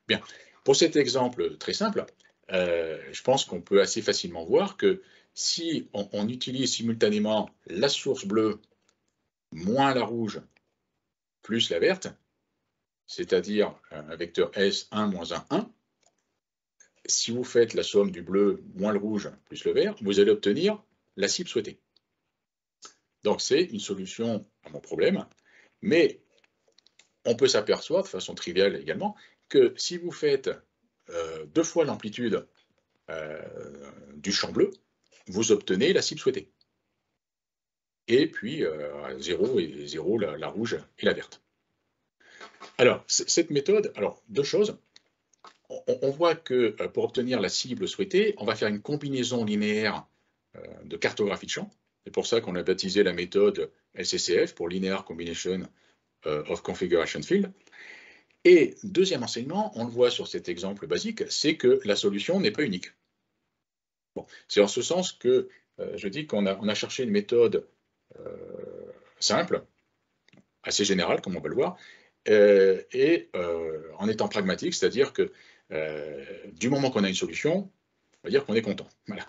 Bien, pour cet exemple très simple, je pense qu'on peut assez facilement voir que si on utilise simultanément la source bleue moins la rouge plus la verte, c'est-à-dire un vecteur S1 moins 1, 1, si vous faites la somme du bleu moins le rouge plus le vert, vous allez obtenir la cible souhaitée. Donc c'est une solution à mon problème, mais on peut s'apercevoir de façon triviale également que si vous faites 2 fois l'amplitude du champ bleu, vous obtenez la cible souhaitée. Et puis 0 et 0, la rouge et la verte. Alors, cette méthode, alors 2 choses. On voit que pour obtenir la cible souhaitée, on va faire une combinaison linéaire de cartographie de champs. C'est pour ça qu'on a baptisé la méthode LCCF pour Linear Combination of Configuration Field. Et deuxième enseignement, on le voit sur cet exemple basique, c'est que la solution n'est pas unique. Bon, c'est en ce sens que je dis qu'on a cherché une méthode simple, assez générale, comme on va le voir, et en étant pragmatique, c'est-à-dire que du moment qu'on a une solution, on va dire qu'on est content. Voilà.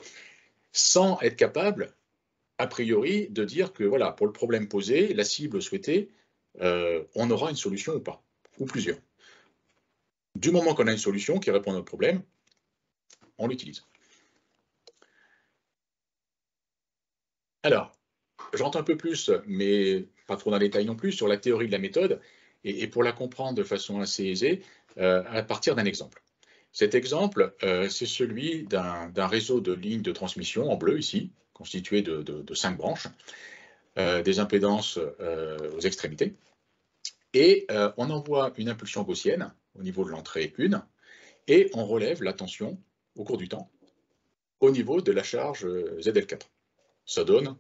Sans être capable, a priori, de dire que voilà, pour le problème posé, la cible souhaitée, on aura une solution ou pas, ou plusieurs. Du moment qu'on a une solution qui répond à notre problème, on l'utilise. Alors, j'entre un peu plus, mais pas trop dans les détails non plus, sur la théorie de la méthode, et pour la comprendre de façon assez aisée, à partir d'un exemple. Cet exemple, c'est celui d'un réseau de lignes de transmission en bleu ici, constitué de 5 branches, des impédances aux extrémités, et on envoie une impulsion gaussienne au niveau de l'entrée 1, et on relève la tension au cours du temps au niveau de la charge ZL4. Ça donne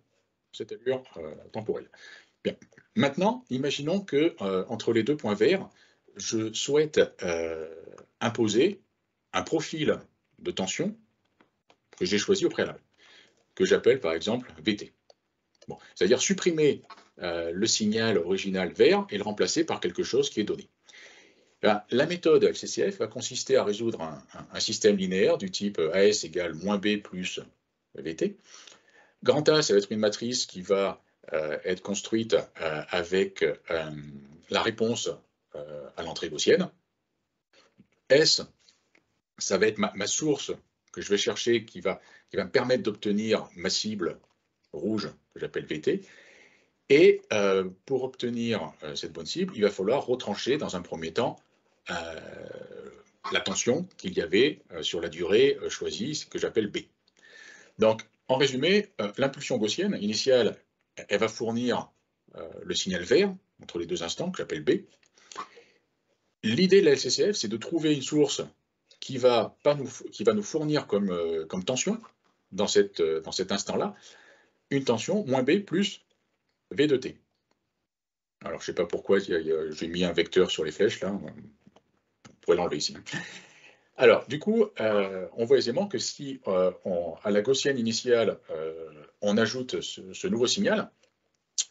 cette allure temporelle. Bien. Maintenant, imaginons que entre les 2 points verts, je souhaite imposer un profil de tension que j'ai choisi au préalable, que j'appelle par exemple VT. Bon, c'est-à-dire supprimer le signal original vert et le remplacer par quelque chose qui est donné. La méthode LCCF va consister à résoudre un système linéaire du type AS égale moins B plus VT. Grand A, ça va être une matrice qui va être construite avec la réponse à l'entrée gaussienne. S, ça va être ma source que je vais chercher qui va me permettre d'obtenir ma cible rouge, que j'appelle VT. Et pour obtenir cette bonne cible, il va falloir retrancher dans un premier temps la tension qu'il y avait sur la durée choisie, que j'appelle B. Donc, en résumé, l'impulsion gaussienne initiale, elle va fournir le signal vert entre les 2 instants, que j'appelle B. L'idée de la LCCF, c'est de trouver une source qui va nous fournir comme tension dans cet instant-là, une tension moins B plus V de T. Alors, je ne sais pas pourquoi j'ai mis un vecteur sur les flèches, là. On pourrait l'enlever ici. Alors, du coup, on voit aisément que si à la gaussienne initiale, on ajoute ce nouveau signal,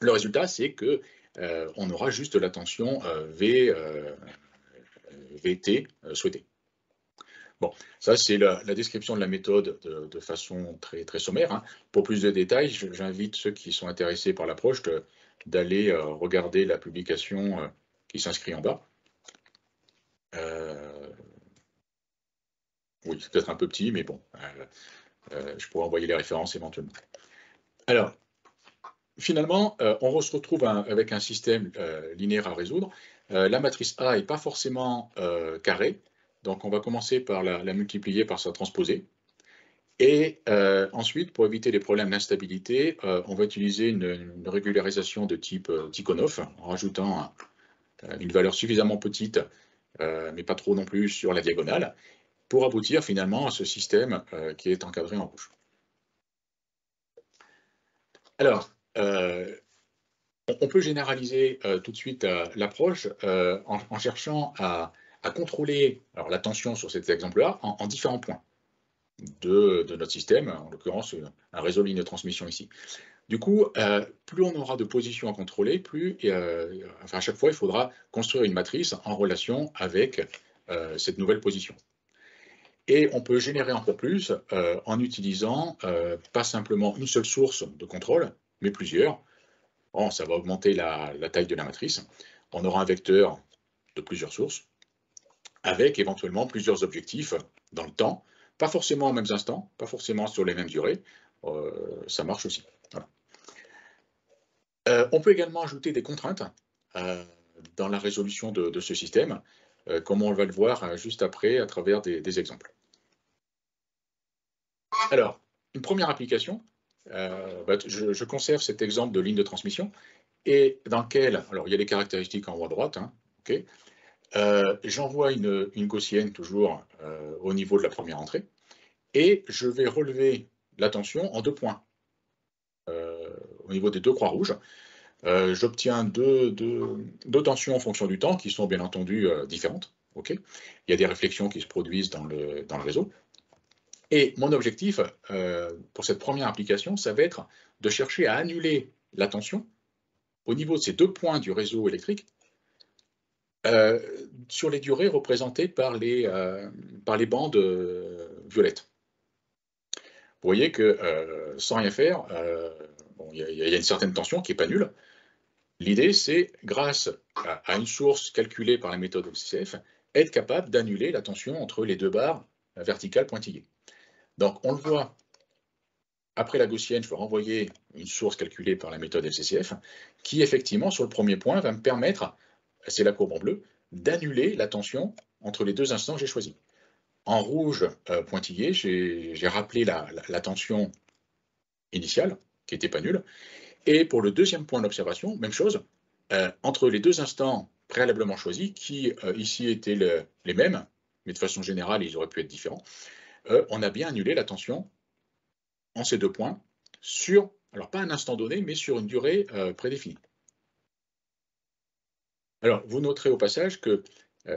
le résultat, c'est qu'on aura juste la tension VT souhaitée. Bon, ça, c'est la description de la méthode de façon très, très sommaire. Hein. Pour plus de détails, j'invite ceux qui sont intéressés par l'approche d'aller regarder la publication qui s'inscrit en bas. Oui, c'est peut-être un peu petit, mais bon, je pourrais envoyer les références éventuellement. Alors, finalement, on se retrouve avec un système linéaire à résoudre. La matrice A n'est pas forcément carrée, donc on va commencer par la multiplier par sa transposée. Et ensuite, pour éviter les problèmes d'instabilité, on va utiliser une régularisation de type Tikhonov, en rajoutant une valeur suffisamment petite, mais pas trop non plus sur la diagonale, pour aboutir finalement à ce système qui est encadré en rouge. Alors, on peut généraliser tout de suite l'approche en cherchant à contrôler la tension sur cet exemple-là en différents points de notre système, en l'occurrence un réseau ligne de transmission ici. Du coup, plus on aura de positions à contrôler, plus, à chaque fois, il faudra construire une matrice en relation avec cette nouvelle position. Et on peut générer encore plus en utilisant pas simplement une seule source de contrôle, mais plusieurs. Bon, ça va augmenter la taille de la matrice. On aura un vecteur de plusieurs sources, avec éventuellement plusieurs objectifs dans le temps, pas forcément aux mêmes instants, pas forcément sur les mêmes durées, ça marche aussi. Voilà. On peut également ajouter des contraintes dans la résolution de ce système, comme on va le voir juste après à travers des exemples. Alors, une première application, je conserve cet exemple de ligne de transmission, et dans lequel, alors il y a les caractéristiques en haut à droite, hein, okay, j'envoie une gaussienne toujours au niveau de la première entrée, et je vais relever la tension en 2 points. Au niveau des 2 croix rouges, j'obtiens deux tensions en fonction du temps qui sont bien entendu différentes. Okay, il y a des réflexions qui se produisent dans le réseau. Et mon objectif pour cette première application, ça va être de chercher à annuler la tension au niveau de ces 2 points du réseau électrique sur les durées représentées par les bandes violettes. Vous voyez que sans rien faire, il y a une certaine tension qui n'est pas nulle. L'idée, c'est, grâce à une source calculée par la méthode FCCF, être capable d'annuler la tension entre les 2 barres verticales pointillées. Donc, on le voit, après la gaussienne, je vais renvoyer une source calculée par la méthode FCCF, qui, effectivement, sur le premier point, va me permettre, c'est la courbe en bleu, d'annuler la tension entre les 2 instants que j'ai choisis. En rouge pointillé, j'ai rappelé la tension initiale, qui n'était pas nulle. Et pour le deuxième point d'observation, même chose, entre les 2 instants préalablement choisis, qui ici étaient les mêmes, mais de façon générale, ils auraient pu être différents, on a bien annulé la tension en ces 2 points sur, alors pas un instant donné, mais sur une durée prédéfinie. Alors, vous noterez au passage que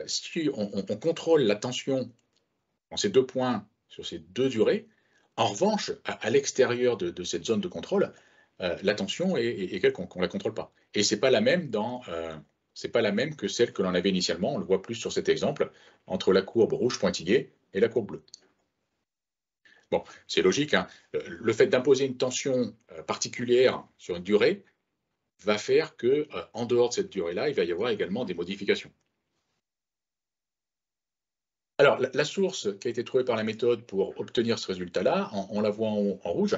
si on contrôle la tension en ces 2 points sur ces 2 durées, en revanche, à l'extérieur de cette zone de contrôle, la tension est quelconque, on ne la contrôle pas. Et ce n'est pas la même c'est pas la même que celle que l'on avait initialement, on le voit plus sur cet exemple, entre la courbe rouge pointillée et la courbe bleue. Bon, c'est logique, hein. Le fait d'imposer une tension particulière sur une durée va faire que, en dehors de cette durée-là, il va y avoir également des modifications. Alors, la source qui a été trouvée par la méthode pour obtenir ce résultat-là, on la voit en rouge,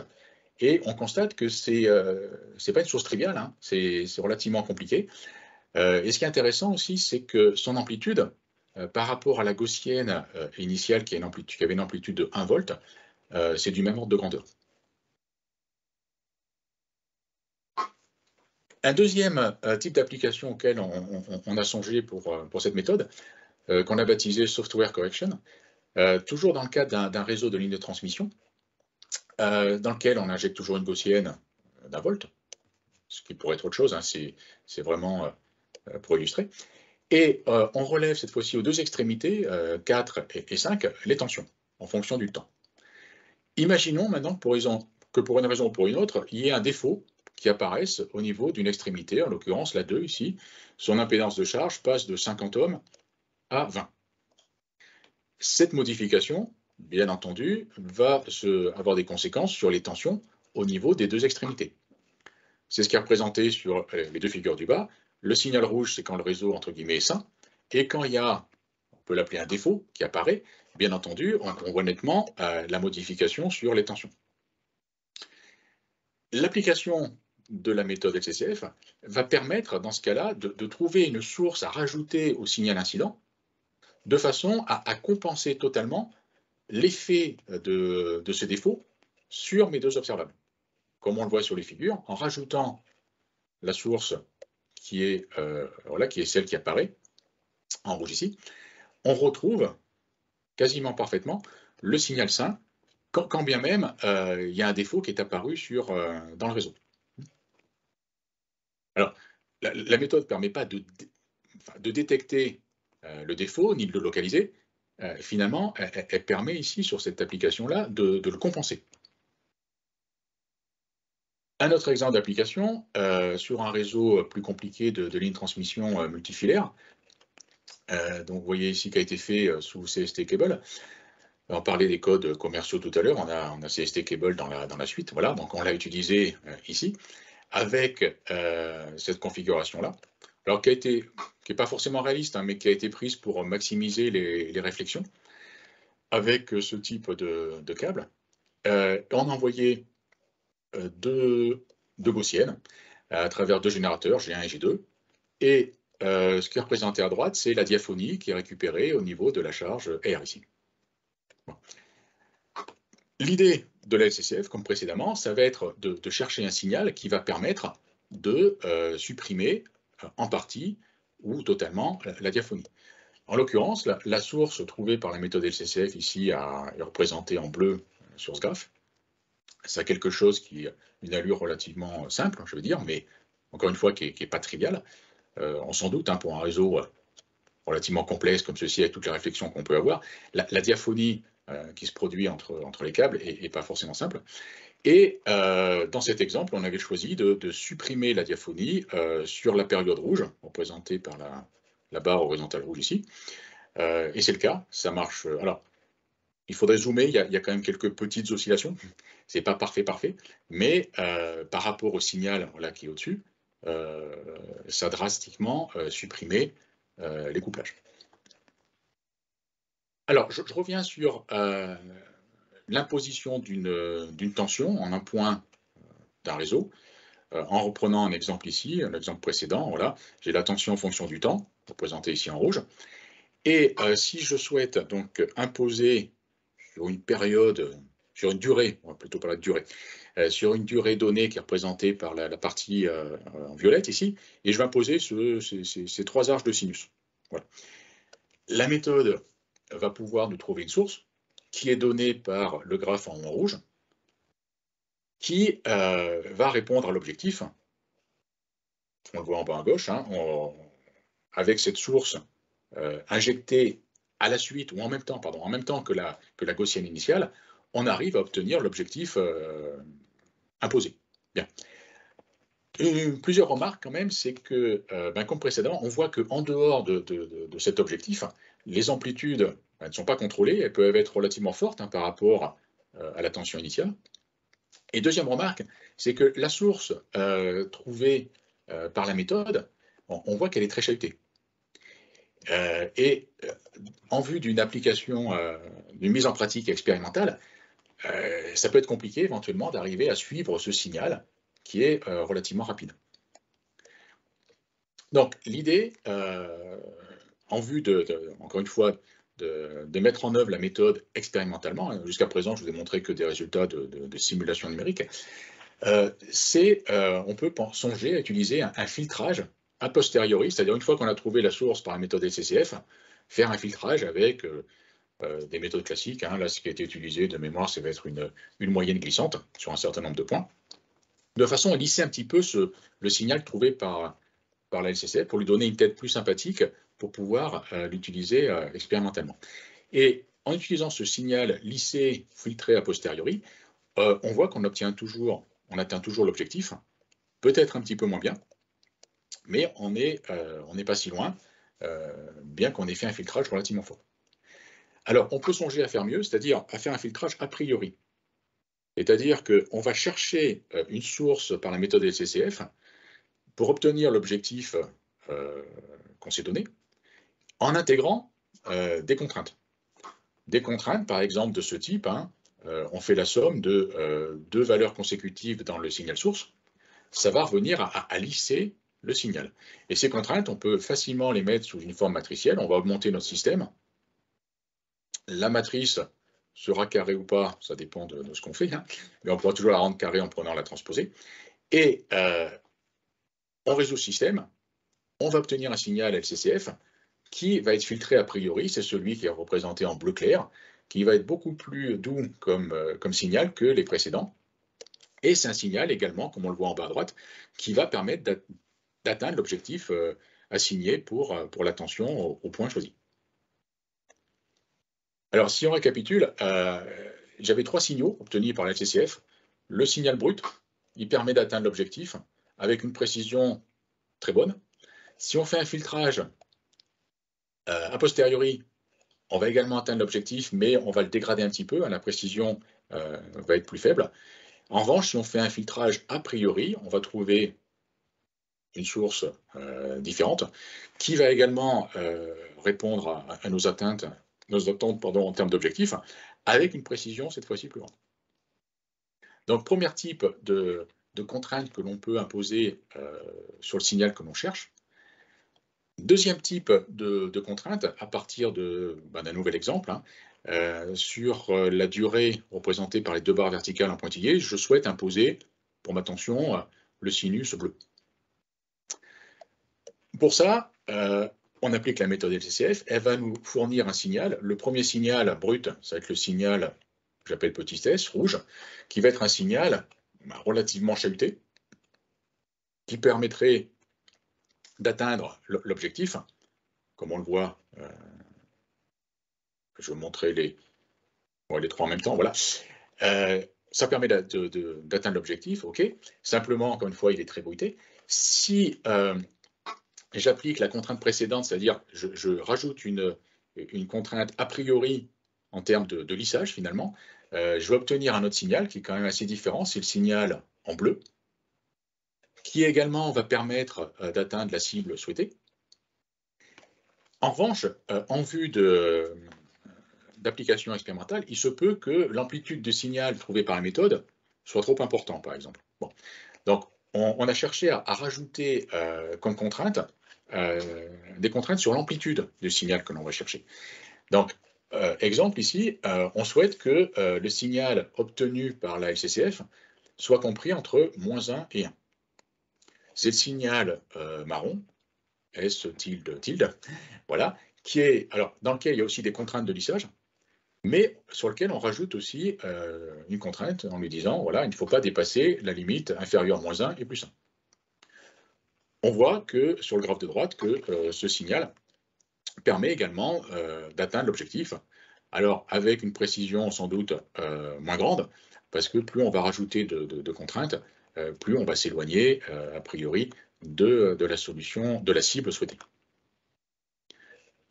et on constate que c'est pas une source triviale, hein, c'est relativement compliqué. Et ce qui est intéressant aussi, c'est que son amplitude, par rapport à la gaussienne initiale qui avait une amplitude de 1 volt, c'est du même ordre de grandeur. Un deuxième type d'application auquel on a songé pour cette méthode, qu'on a baptisé Software Correction, toujours dans le cadre d'un réseau de lignes de transmission, dans lequel on injecte toujours une gaussienne d'1 volt, ce qui pourrait être autre chose, hein, c'est vraiment pour illustrer. Et on relève cette fois-ci aux 2 extrémités, 4 et 5, les tensions, en fonction du temps. Imaginons maintenant que pour une raison ou pour une autre, il y ait un défaut qui apparaisse au niveau d'une extrémité, en l'occurrence la 2 ici, son impédance de charge passe de 50 ohms à 20. Cette modification, bien entendu, va avoir des conséquences sur les tensions au niveau des 2 extrémités. C'est ce qui est représenté sur les 2 figures du bas. Le signal rouge, c'est quand le réseau, entre guillemets, est sain, et quand il y a, on peut l'appeler un défaut, qui apparaît, bien entendu, on voit nettement la modification sur les tensions. L'application de la méthode FCCF va permettre, dans ce cas-là, de trouver une source à rajouter au signal incident, de façon à compenser totalement l'effet de ce défaut sur mes 2 observables. Comme on le voit sur les figures, en rajoutant la source qui est celle qui apparaît en rouge ici, on retrouve quasiment parfaitement le signal sain, quand bien même il y a un défaut qui est apparu dans le réseau. Alors, la méthode ne permet pas de détecter le défaut, ni de le localiser. Finalement, elle permet ici, sur cette application-là, de le compenser. Un autre exemple d'application, sur un réseau plus compliqué de lignes de transmission multifilaires, donc vous voyez ici qui a été fait sous CST Cable. On parlait des codes commerciaux tout à l'heure, on a CST Cable dans la suite, voilà, donc on l'a utilisé ici, avec cette configuration-là, alors qui n'est pas forcément réaliste, hein, mais qui a été prise pour maximiser les réflexions, avec ce type de câble. On a envoyé deux gaussiennes à travers deux générateurs, G1 et G2, et ce qui est représenté à droite, c'est la diaphonie qui est récupérée au niveau de la charge R ici. Bon. L'idée de la LCCF, comme précédemment, ça va être de chercher un signal qui va permettre de supprimer en partie ou totalement la diaphonie. En l'occurrence, la source trouvée par la méthode LCCF ici est représentée en bleu sur ce graphe. C'est quelque chose qui a une allure relativement simple, je veux dire, mais encore une fois qui n'est pas trivial. On s'en doute, hein, pour un réseau relativement complexe comme ceci, avec toutes les réflexions qu'on peut avoir, la diaphonie qui se produit entre les câbles n'est pas forcément simple. Et dans cet exemple, on avait choisi de supprimer la diaphonie sur la période rouge, représentée par la barre horizontale rouge ici. Et c'est le cas, ça marche. Alors, il faudrait zoomer, il y a quand même quelques petites oscillations. C'est pas parfait, mais par rapport au signal là, qui est au-dessus, ça a drastiquement supprimé les couplages. Alors, je reviens sur l'imposition d'une tension en un point d'un réseau, en reprenant un exemple ici, un exemple précédent. Voilà, j'ai la tension en fonction du temps, représentée ici en rouge. Et si je souhaite donc imposer sur une période, sur une durée, on va plutôt parler de durée, sur une durée donnée qui est représentée par la partie en violette ici, et je vais imposer ces trois arches de sinus. Voilà. La méthode va pouvoir nous trouver une source qui est donnée par le graphe en rouge, qui va répondre à l'objectif. On le voit en bas à gauche, hein, avec cette source injectée à la suite, ou en même temps, pardon, en même temps que la gaussienne initiale, on arrive à obtenir l'objectif imposé. Bien. Plusieurs remarques quand même, c'est que, comme précédemment, on voit qu'en dehors de cet objectif, les amplitudes ne sont pas contrôlées, elles peuvent être relativement fortes par rapport à la tension initiale. Et deuxième remarque, c'est que la source trouvée par la méthode, on voit qu'elle est très chahutée. Et en vue d'une application, d'une mise en pratique expérimentale, ça peut être compliqué éventuellement d'arriver à suivre ce signal qui est relativement rapide. Donc l'idée, en vue encore une fois, de mettre en œuvre la méthode expérimentalement, jusqu'à présent je vous ai montré que des résultats de simulation numérique, on peut songer à utiliser un filtrage a posteriori, c'est-à-dire une fois qu'on a trouvé la source par la méthode LCCF, faire un filtrage avec des méthodes classiques. Hein. Là, ce qui a été utilisé de mémoire, ça va être une moyenne glissante sur un certain nombre de points, de façon à lisser un petit peu le signal trouvé par la LCCF pour lui donner une tête plus sympathique pour pouvoir l'utiliser expérimentalement. Et en utilisant ce signal lissé, filtré a posteriori, on voit qu'on atteint toujours l'objectif, peut-être un petit peu moins bien, mais on n'est pas si loin, bien qu'on ait fait un filtrage relativement fort. Alors, on peut songer à faire mieux, c'est-à-dire à faire un filtrage a priori. C'est-à-dire qu'on va chercher une source par la méthode LCCF pour obtenir l'objectif qu'on s'est donné, en intégrant des contraintes. Des contraintes, par exemple, de ce type, hein, on fait la somme de deux valeurs consécutives dans le signal source, ça va revenir à lisser le signal. Et ces contraintes, on peut facilement les mettre sous une forme matricielle, on va augmenter notre système. La matrice sera carrée ou pas, ça dépend de ce qu'on fait, hein, mais on pourra toujours la rendre carrée en prenant la transposée. Et on résout le système, on va obtenir un signal LCCF qui va être filtré a priori, c'est celui qui est représenté en bleu clair, qui va être beaucoup plus doux comme signal que les précédents. Et c'est un signal également, comme on le voit en bas à droite, qui va permettre d'atteindre l'objectif assigné pour l'attention au point choisi. Alors, si on récapitule, j'avais 3 signaux obtenus par la LCCF. Le signal brut, il permet d'atteindre l'objectif avec une précision très bonne. Si on fait un filtrage a posteriori, on va également atteindre l'objectif, mais on va le dégrader un petit peu, hein, la précision va être plus faible. En revanche, si on fait un filtrage a priori, on va trouver une source différente qui va également répondre à nos attentes en termes d'objectifs, avec une précision cette fois-ci plus grande. Donc, premier type de contrainte que l'on peut imposer sur le signal que l'on cherche. Deuxième type de contrainte, à partir d'un nouvel exemple, hein, sur la durée représentée par les 2 barres verticales en pointillé, je souhaite imposer, pour ma tension, le sinus bleu. Pour ça, on applique la méthode LCCF, elle va nous fournir un signal. Le premier signal brut, ça va être le signal que j'appelle petit s, rouge, qui va être un signal relativement chahuté, qui permettrait d'atteindre l'objectif, comme on le voit, je vais montrer les 3 en même temps, voilà. Ça permet d'atteindre l'objectif, ok. Simplement, encore une fois, il est très bruité. Si j'applique la contrainte précédente, c'est-à-dire je rajoute une contrainte a priori en termes de lissage, finalement, je vais obtenir un autre signal qui est quand même assez différent, c'est le signal en bleu, qui également va permettre d'atteindre la cible souhaitée. En revanche, en vue d'application expérimentale, il se peut que l'amplitude du signal trouvé par la méthode soit trop important, par exemple. Bon. Donc, on a cherché à rajouter comme contrainte des contraintes sur l'amplitude du signal que l'on va chercher. Donc, exemple ici, on souhaite que le signal obtenu par la LCCF soit compris entre -1 et 1. C'est le signal marron, S tilde, voilà, dans lequel il y a aussi des contraintes de lissage, mais sur lequel on rajoute aussi une contrainte en lui disant, voilà, il ne faut pas dépasser la limite inférieure -1 et +1. On voit que sur le graphe de droite que ce signal permet également d'atteindre l'objectif, alors avec une précision sans doute moins grande, parce que plus on va rajouter de contraintes, plus on va s'éloigner a priori de la solution, de la cible souhaitée.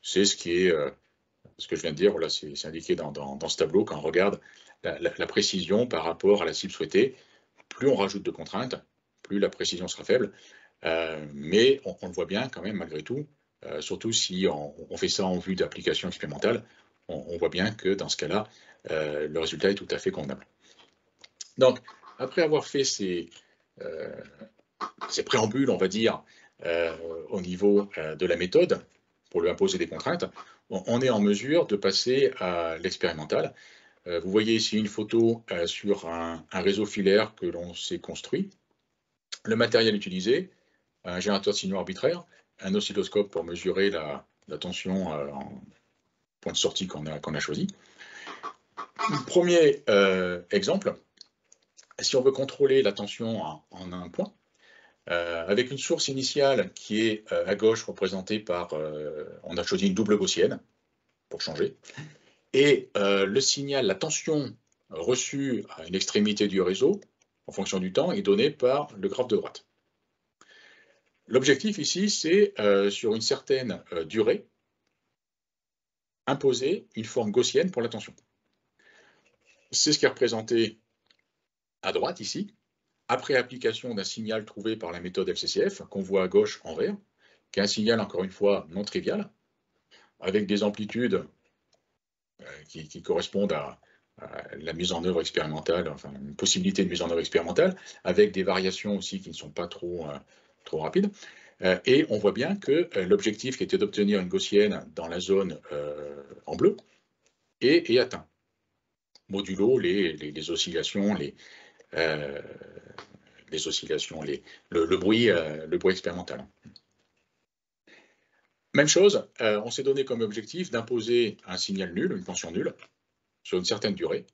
C'est ce que je viens de dire, voilà, c'est indiqué dans ce tableau. Quand on regarde la précision par rapport à la cible souhaitée, plus on rajoute de contraintes, plus la précision sera faible. Mais on le voit bien quand même malgré tout, surtout si on fait ça en vue d'application expérimentale, on voit bien que dans ce cas-là, le résultat est tout à fait convenable. Donc, après avoir fait ces préambules, on va dire, au niveau de la méthode, pour lui imposer des contraintes, on est en mesure de passer à l'expérimental. Vous voyez ici une photo sur un réseau filaire que l'on s'est construit. Le matériel utilisé, un générateur de signaux arbitraire, un oscilloscope pour mesurer la tension en point de sortie qu'on a choisi. Premier exemple, si on veut contrôler la tension en un point, avec une source initiale qui est à gauche représentée par, on a choisi une double gaussienne pour changer, et le signal, la tension reçue à une extrémité du réseau, en fonction du temps, est donnée par le graphe de droite. L'objectif ici, c'est sur une certaine durée, imposer une forme gaussienne pour la tension. C'est ce qui est représenté à droite ici, après application d'un signal trouvé par la méthode LCCF, qu'on voit à gauche en vert, qui est un signal, encore une fois, non trivial, avec des amplitudes qui correspondent à la mise en œuvre expérimentale, enfin une possibilité de mise en œuvre expérimentale, avec des variations aussi qui ne sont pas trop rapides. Et on voit bien que l'objectif qui était d'obtenir une gaussienne dans la zone en bleu est atteint, modulo les oscillations, le bruit expérimental. Même chose, on s'est donné comme objectif d'imposer un signal nul, une tension nulle, sur une certaine durée.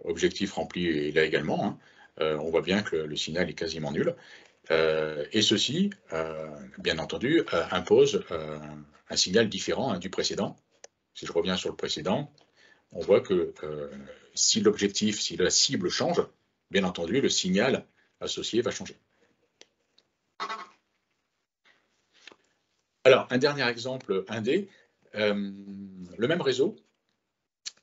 Objectif rempli là également, hein. On voit bien que le signal est quasiment nul. Et ceci, bien entendu, impose un signal différent du précédent. Si je reviens sur le précédent, on voit que si l'objectif, si la cible change, bien entendu, le signal associé va changer. Alors, un dernier exemple 1D, le même réseau,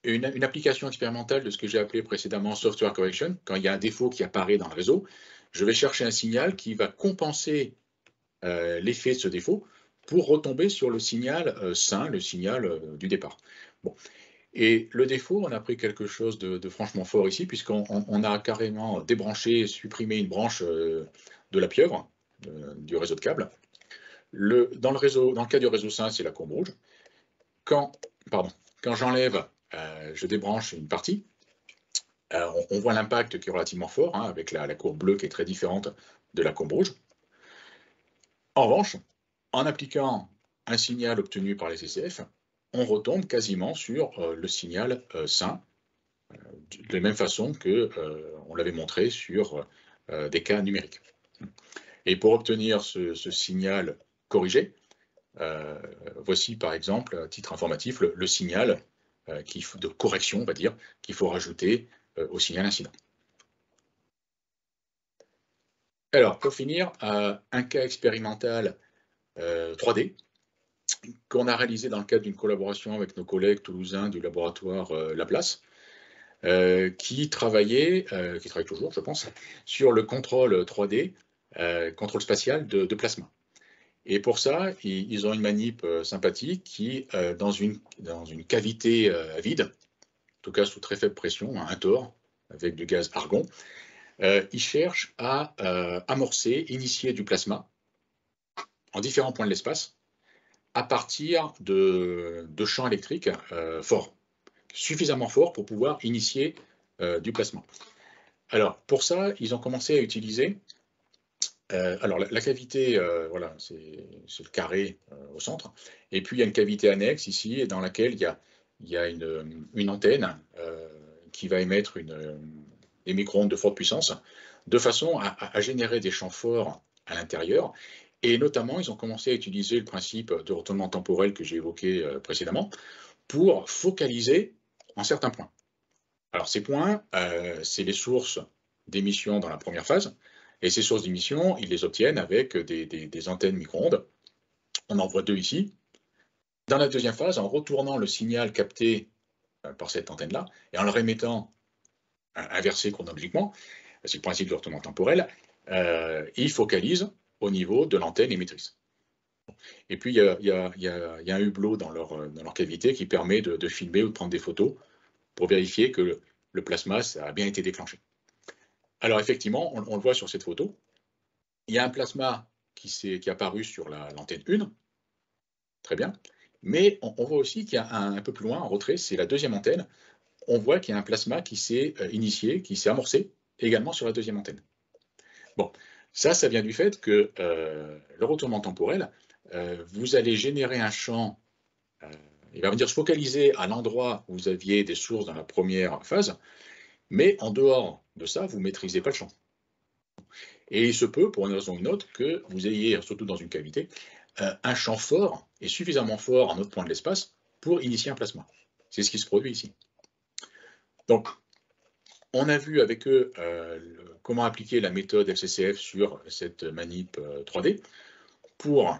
une application expérimentale de ce que j'ai appelé précédemment software correction. Quand il y a un défaut qui apparaît dans le réseau, je vais chercher un signal qui va compenser l'effet de ce défaut pour retomber sur le signal sain, le signal du départ. Bon. Et le défaut, on a pris quelque chose de franchement fort ici, puisqu'on a carrément débranché, supprimé une branche de la pieuvre, du réseau de câbles. Dans le cas du réseau sain, c'est la courbe rouge. Quand j'enlève, je débranche une partie, on voit l'impact qui est relativement fort, hein, avec la courbe bleue qui est très différente de la courbe rouge. En revanche, en appliquant un signal obtenu par les SCCF, on retombe quasiment sur le signal sain, de la même façon qu'on l'avait montré sur des cas numériques. Et pour obtenir ce signal corrigé, voici par exemple, à titre informatif, le signal de correction, on va dire, qu'il faut rajouter au signal incident. Alors, pour finir, un cas expérimental 3D qu'on a réalisé dans le cadre d'une collaboration avec nos collègues toulousains du laboratoire Laplace, qui travaille toujours, je pense, sur le contrôle 3D, contrôle spatial de plasma. Et pour ça, ils ont une manip sympathique qui, dans une cavité vide, en tout cas sous très faible pression, un TOR, avec du gaz argon, ils cherchent à amorcer, initier du plasma en différents points de l'espace à partir de champs électriques forts, suffisamment forts pour pouvoir initier du plasma. Alors, pour ça, ils ont commencé à utiliser alors, la cavité, voilà, c'est le carré au centre. Et puis, il y a une cavité annexe ici, dans laquelle il y a une antenne qui va émettre des micro-ondes de forte puissance, de façon à générer des champs forts à l'intérieur. Et notamment, ils ont commencé à utiliser le principe de retournement temporel que j'ai évoqué précédemment pour focaliser en certains points. Alors, ces points, c'est les sources d'émission dans la première phase. Et ces sources d'émission, ils les obtiennent avec des antennes micro-ondes. On en voit deux ici. Dans la deuxième phase, en retournant le signal capté par cette antenne-là, et en le remettant inversé chronologiquement, c'est le principe du retournement temporel, ils focalisent au niveau de l'antenne émettrice. Et puis, il y a un hublot dans leur cavité qui permet de filmer ou de prendre des photos pour vérifier que le plasma ça a bien été déclenché. Alors effectivement, on le voit sur cette photo, il y a un plasma qui est apparu sur l'antenne 1, très bien, mais on voit aussi qu'il y a un peu plus loin, en retrait, c'est la deuxième antenne, on voit qu'il y a un plasma qui s'est initié, qui s'est amorcé, également sur la deuxième antenne. Bon, ça vient du fait que le retournement temporel, vous allez générer un champ, il va venir se focaliser à l'endroit où vous aviez des sources dans la première phase, mais en dehors de ça, vous ne maîtrisez pas le champ. Et il se peut, pour une raison ou une autre, que vous ayez, surtout dans une cavité, un champ fort et suffisamment fort à un autre point de l'espace pour initier un plasma. C'est ce qui se produit ici. Donc, on a vu avec eux comment appliquer la méthode FCCF sur cette manip 3D pour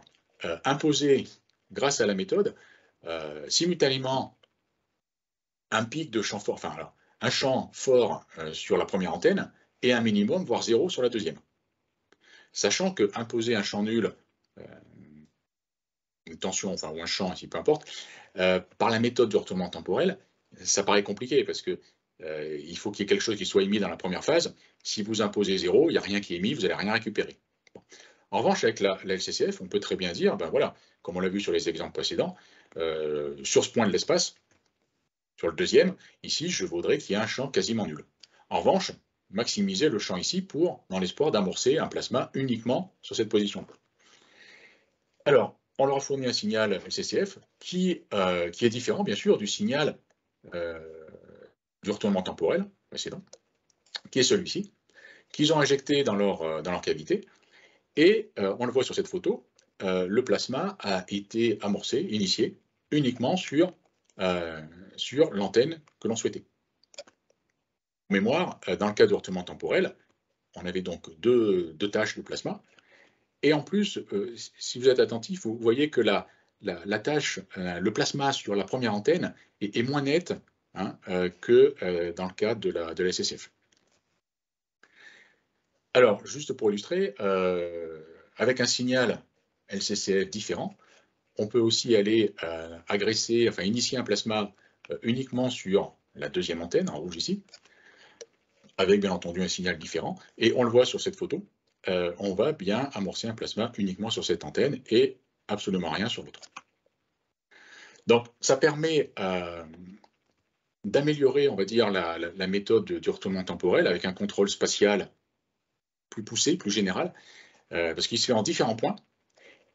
imposer, grâce à la méthode, simultanément un pic de champ fort, enfin alors, un champ fort sur la première antenne et un minimum, voire zéro, sur la deuxième. Sachant que imposer un champ nul, une tension, enfin, ou un champ, ici, peu importe, par la méthode du retournement temporel, ça paraît compliqué parce que il faut qu'il y ait quelque chose qui soit émis dans la première phase. Si vous imposez zéro, il n'y a rien qui est émis, vous n'allez rien récupérer. Bon. En revanche, avec la FCCF, on peut très bien dire, ben voilà, comme on l'a vu sur les exemples précédents, sur ce point de l'espace, sur le deuxième, ici, je voudrais qu'il y ait un champ quasiment nul. En revanche, maximiser le champ ici dans l'espoir d'amorcer un plasma uniquement sur cette position. Alors, on leur a fourni un signal FCCF qui est différent, bien sûr, du signal du retournement temporel précédent, qui est celui-ci, qu'ils ont injecté dans leur cavité. Et on le voit sur cette photo, le plasma a été amorcé, initié, uniquement sur l'antenne que l'on souhaitait. En mémoire, dans le cas de heurtement temporel, on avait donc deux tâches de plasma. Et en plus, si vous êtes attentif, vous voyez que la tâche, le plasma sur la première antenne est moins net que dans le cas de la SSF. Alors, juste pour illustrer, avec un signal LCCF différent, on peut aussi aller initier un plasma uniquement sur la deuxième antenne, en rouge ici, avec bien entendu un signal différent. Et on le voit sur cette photo, on va bien amorcer un plasma uniquement sur cette antenne et absolument rien sur l'autre. Donc, ça permet d'améliorer, on va dire, la méthode du retournement temporel avec un contrôle spatial plus poussé, plus général, parce qu'il se fait en différents points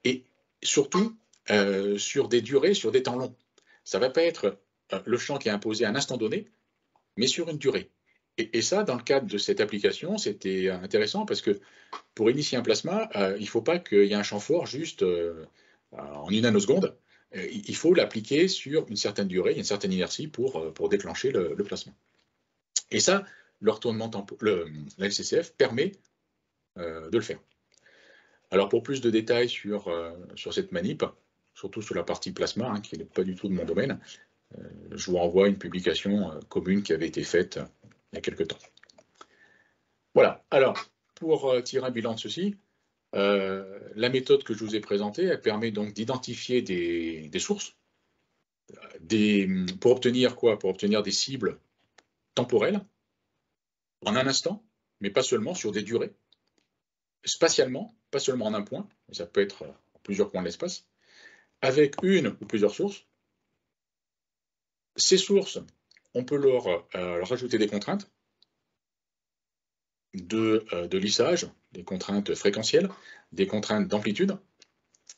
et surtout sur des durées, sur des temps longs. Ça ne va pas être le champ qui est imposé à un instant donné, mais sur une durée. Et ça, dans le cadre de cette application, c'était intéressant parce que pour initier un plasma, il ne faut pas qu'il y ait un champ fort juste en une nanoseconde. Il faut l'appliquer sur une certaine durée, une certaine inertie pour déclencher le plasma. Et ça, le retournement la LCCF permet de le faire. Alors pour plus de détails sur cette manip, surtout sur la partie plasma, qui n'est pas du tout de mon domaine, je vous renvoie une publication commune qui avait été faite il y a quelques temps. Voilà, alors pour tirer un bilan de ceci, la méthode que je vous ai présentée, elle permet donc d'identifier des sources pour obtenir quoi? Pour obtenir des cibles temporelles en un instant, mais pas seulement, sur des durées, spatialement, pas seulement en un point, mais ça peut être en plusieurs points de l'espace, avec une ou plusieurs sources. Ces sources, on peut leur ajouter des contraintes de lissage, des contraintes fréquentielles, des contraintes d'amplitude.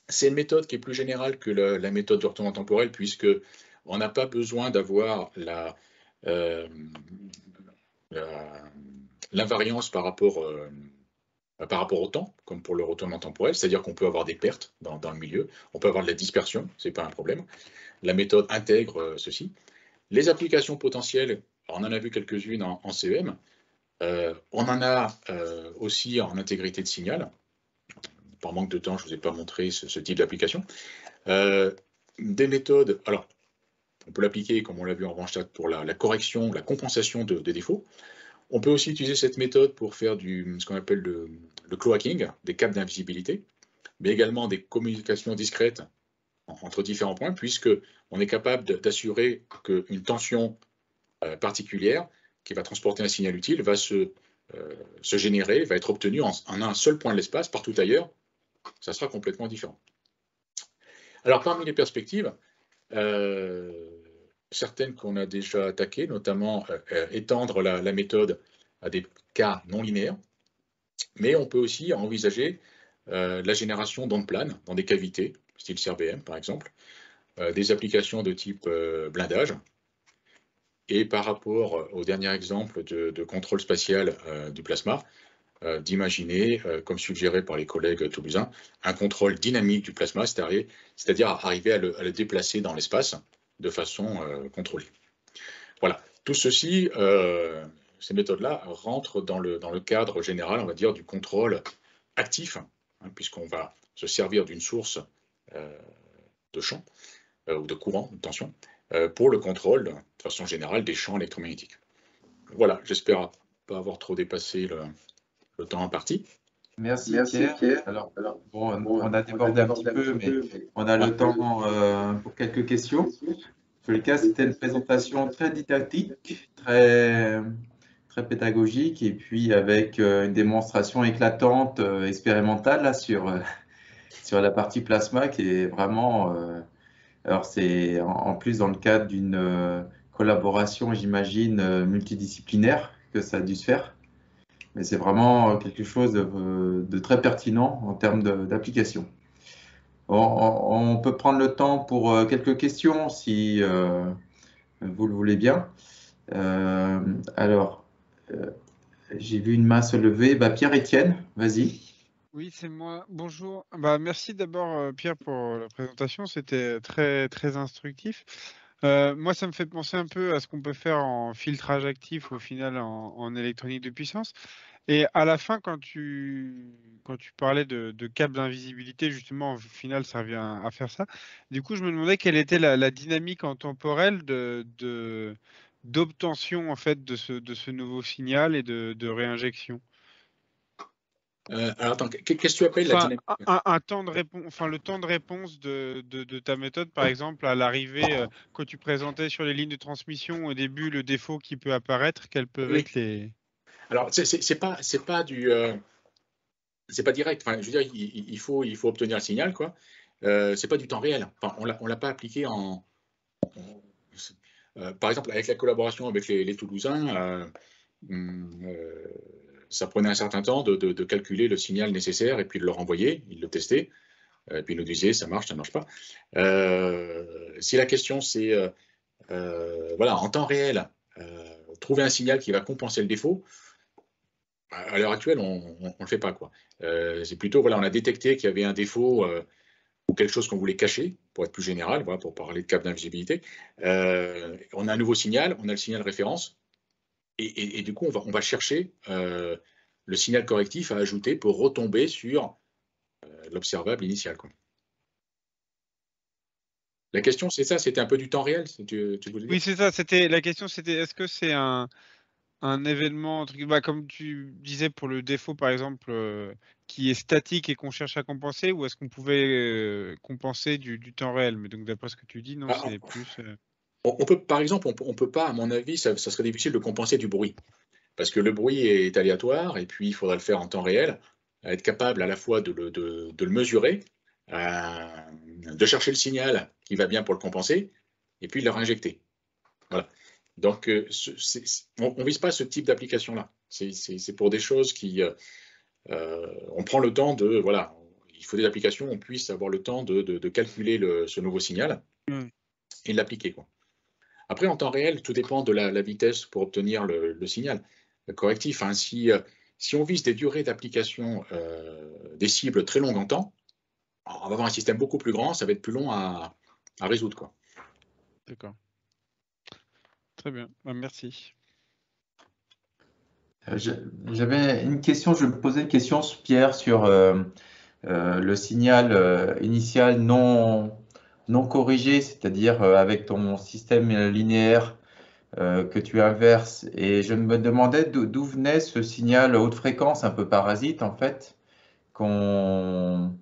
C'est une méthode qui est plus générale que la méthode de retournement temporel, puisque on n'a pas besoin d'avoir l'invariance par rapport au temps, comme pour le retournement temporel, c'est-à-dire qu'on peut avoir des pertes dans le milieu, on peut avoir de la dispersion, ce n'est pas un problème. La méthode intègre ceci. Les applications potentielles, on en a vu quelques-unes en CEM, on en a aussi en intégrité de signal. Par manque de temps, je ne vous ai pas montré ce type d'application. Des méthodes, alors, on peut l'appliquer, comme on l'a vu en Randstad, pour la correction, la compensation de défauts. On peut aussi utiliser cette méthode pour faire ce qu'on appelle le cloaking, des câbles d'invisibilité, mais également des communications discrètes entre différents points, puisqu'on est capable d'assurer qu'une tension particulière qui va transporter un signal utile va se générer, va être obtenue en un seul point de l'espace. Partout ailleurs, ça sera complètement différent. Alors, parmi les perspectives, certaines qu'on a déjà attaquées, notamment étendre la méthode à des cas non linéaires, mais on peut aussi envisager la génération d'ondes planes dans des cavités, style CRBM par exemple, des applications de type blindage, et par rapport au dernier exemple de contrôle spatial du plasma, d'imaginer, comme suggéré par les collègues toulousains, un contrôle dynamique du plasma, c'est-à-dire arriver à le déplacer dans l'espace de façon contrôlée. Voilà, tout ceci, ces méthodes-là rentrent dans le cadre général, on va dire, du contrôle actif, puisqu'on va se servir d'une source de champ ou de courant, de tension, pour le contrôle, de façon générale, des champs électromagnétiques. Voilà, j'espère pas avoir trop dépassé le temps imparti. Merci Pierre. Alors, bon, on a débordé un petit peu, mais on a le temps pour quelques questions. En tous les cas, c'était une présentation très didactique, très pédagogique, et puis avec une démonstration éclatante, expérimentale là, sur la partie plasma qui est vraiment... alors, c'est en plus dans le cadre d'une collaboration, j'imagine, multidisciplinaire que ça a dû se faire. Mais c'est vraiment quelque chose de très pertinent en termes d'application. On peut prendre le temps pour quelques questions si vous le voulez bien. Alors, j'ai vu une main se lever. Pierre-Étienne, vas-y. Oui, c'est moi. Bonjour. Bah, merci d'abord, Pierre, pour la présentation. C'était très, très instructif. Moi, ça me fait penser un peu à ce qu'on peut faire en filtrage actif, au final, en électronique de puissance. Et à la fin, quand tu parlais de câble d'invisibilité, justement, au final, ça revient à faire ça. Du coup, je me demandais quelle était la dynamique en temporel d'obtention, en fait, de ce nouveau signal et de réinjection. Alors, attends, qu'est-ce que tu appelles la Enfin, dynamique? un temps de réponse, enfin le temps de réponse de ta méthode, par exemple, à l'arrivée, quand tu présentais sur les lignes de transmission au début le défaut qui peut apparaître, quels peuvent Oui. être les... Alors, c'est pas du, c'est pas direct. Enfin, je veux dire, il faut obtenir le signal, quoi. C'est pas du temps réel. Enfin, on l'a pas appliqué par exemple, avec la collaboration avec les Toulousains, ça prenait un certain temps de calculer le signal nécessaire et puis de le renvoyer. Ils le testaient. Et puis ils nous disaient ça marche pas. Si la question c'est voilà, en temps réel, trouver un signal qui va compenser le défaut, à l'heure actuelle, on ne le fait pas, quoi. C'est plutôt, voilà, on a détecté qu'il y avait un défaut ou quelque chose qu'on voulait cacher, pour être plus général, voilà, pour parler de câble d'invisibilité. On a un nouveau signal, on a le signal référence, et du coup, on va chercher le signal correctif à ajouter pour retomber sur l'observable initial, quoi. La question, c'est ça, c'était un peu du temps réel, tu voulais dire? Oui, c'est ça, la question c'était est-ce que c'est un événement, bah, comme tu disais pour le défaut par exemple, qui est statique et qu'on cherche à compenser, ou est-ce qu'on pouvait compenser du temps réel? Mais donc d'après ce que tu dis, non, Ah, c'est plus... on peut, par exemple, on peut pas, à mon avis, ça serait difficile de compenser du bruit. Parce que le bruit est aléatoire, et puis il faudra le faire en temps réel, être capable à la fois de le mesurer, de chercher le signal qui va bien pour le compenser, et puis de le réinjecter. Voilà. Donc, on ne vise pas ce type d'application-là. C'est pour des choses qui... on prend le temps de... Voilà, il faut des applications où on puisse avoir le temps de calculer ce nouveau signal et de l'appliquer, quoi. Après, en temps réel, tout dépend de la vitesse pour obtenir le signal correctif, hein. Si on vise des durées d'application des cibles très longues en temps, on va avoir un système beaucoup plus grand, ça va être plus long à résoudre, quoi. D'accord. Très bien, bah, merci. J'avais une question, je me posais une question, Pierre, sur le signal initial non corrigé, c'est-à-dire avec ton système linéaire que tu inverses. Et je me demandais d'où venait ce signal haute fréquence, un peu parasite en fait, dans